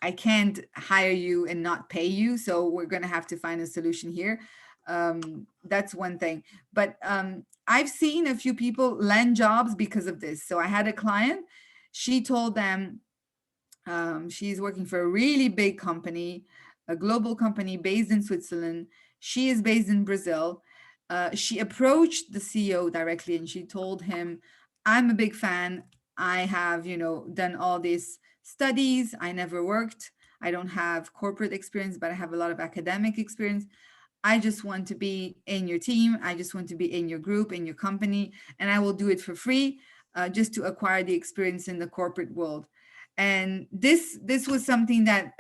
I can't hire you and not pay you. So we're going to have to find a solution here. That's one thing. But I've seen a few people land jobs because of this. So I had a client, she told them she's working for a really big company, a global company based in Switzerland. She is based in Brazil. She approached the CEO directly and she told him, I'm a big fan. I have, done all these studies. I never worked. I don't have corporate experience, but I have a lot of academic experience. I just want to be in your team. I just want to be in your group, in your company, and I will do it for free, just to acquire the experience in the corporate world. And this was something that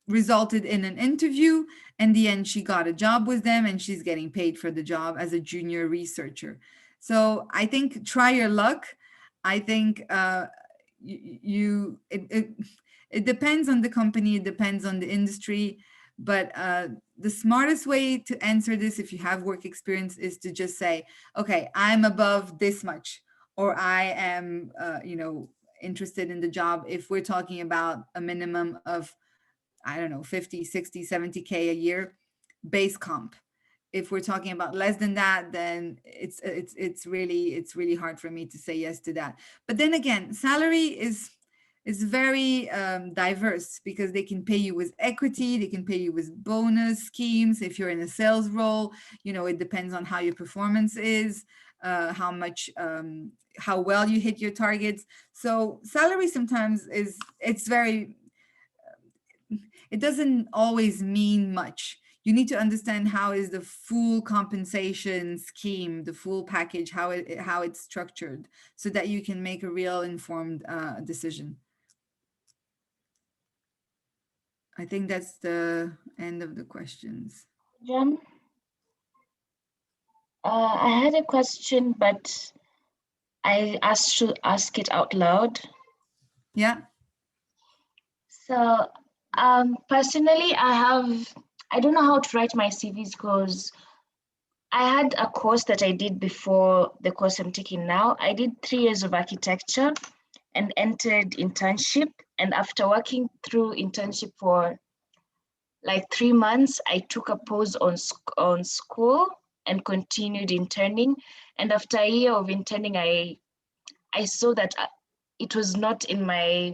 resulted in an interview. In the end, she got a job with them and she's getting paid for the job as a junior researcher. So I think try your luck. I think it depends on the company, it depends on the industry, but the smartest way to answer this, if you have work experience, is to just say, okay, I'm above this much, or I am, interested in the job. If we're talking about a minimum of, I don't know, 50, 60, 70K a year base comp. If we're talking about less than that, then it's really hard for me to say yes to that. But then again, salary is very diverse, because they can pay you with equity, they can pay you with bonus schemes. If you're in a sales role, it depends on how your performance is, how much, how well you hit your targets. So salary sometimes it's very, it doesn't always mean much. You need to understand how is the full compensation scheme, the full package, how it's structured, so that you can make a real informed decision. I think that's the end of the questions. Jen, I had a question, but I asked to ask it out loud. Yeah. So personally, I don't know how to write my CVs, because I had a course that I did before the course I'm taking now. I did 3 years of architecture and entered internship. And after working through internship for like 3 months, I took a pause on school and continued interning. And after a year of interning, I saw that it was not in my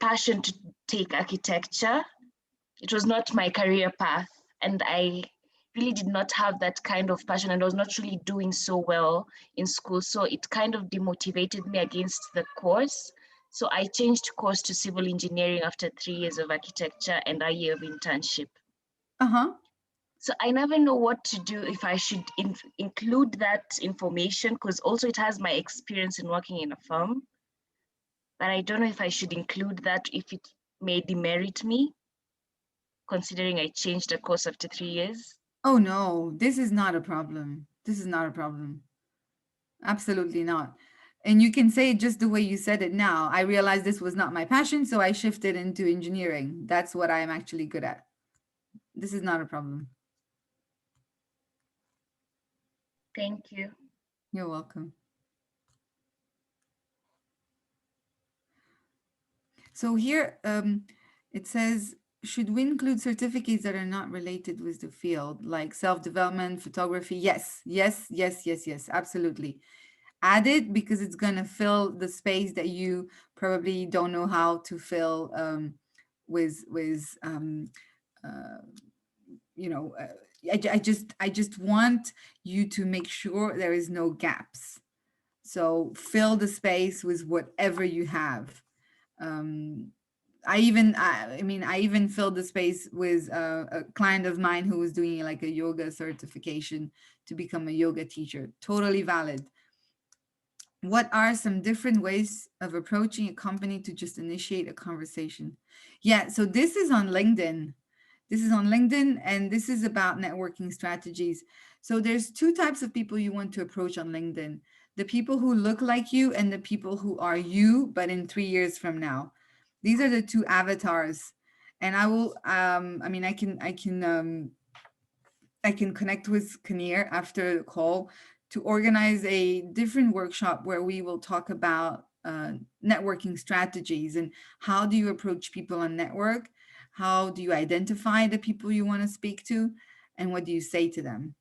passion to take architecture. It was not my career path, and I really did not have that kind of passion, and I was not really doing so well in school. So it kind of demotivated me against the course. So I changed course to civil engineering after 3 years of architecture and a year of internship. So I never know what to do, if I should include that information, because also it has my experience in working in a firm. But I don't know if I should include that, if it may demerit me, considering I changed the course after 3 years. Oh no, this is not a problem. This is not a problem. Absolutely not. And you can say it just the way you said it now. I realized this was not my passion, so I shifted into engineering. That's what I'm actually good at. This is not a problem. Thank you. You're welcome. So here it says, should we include certificates that are not related with the field, like self-development, photography? Yes, yes, yes, yes, yes, absolutely. Add it, because it's going to fill the space that you probably don't know how to fill with I just want you to make sure there is no gaps. So fill the space with whatever you have. I even filled the space with a client of mine who was doing like a yoga certification to become a yoga teacher. Totally valid. What are some different ways of approaching a company to just initiate a conversation? Yeah, so this is on LinkedIn. This is on LinkedIn, and this is about networking strategies. So there's 2 types of people you want to approach on LinkedIn: the people who look like you and the people who are you, but in 3 years from now. These are the 2 avatars. And I will, I can connect with Kanir after the call to organize a different workshop where we will talk about networking strategies and how do you approach people on network, how do you identify the people you want to speak to, and what do you say to them.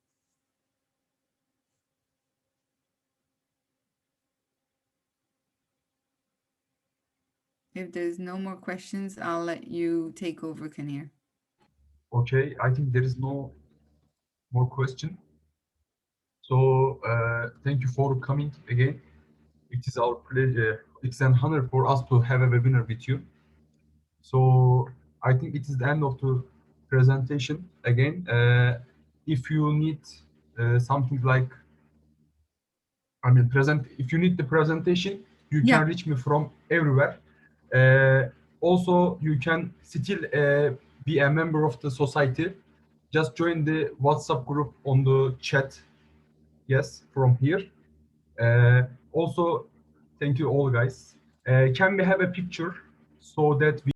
If there's no more questions, I'll let you take over, Kanir. Okay, I think there is no more question. So thank you for coming again. It is our pleasure. It's an honor for us to have a webinar with you. So I think it is the end of the presentation. Again, if you need something like, if you need the presentation, you Yeah. can reach me from everywhere. Also, you can still be a member of the society. Just join the WhatsApp group on the chat. Yes, from here. Also, thank you all guys. Can we have a picture so that we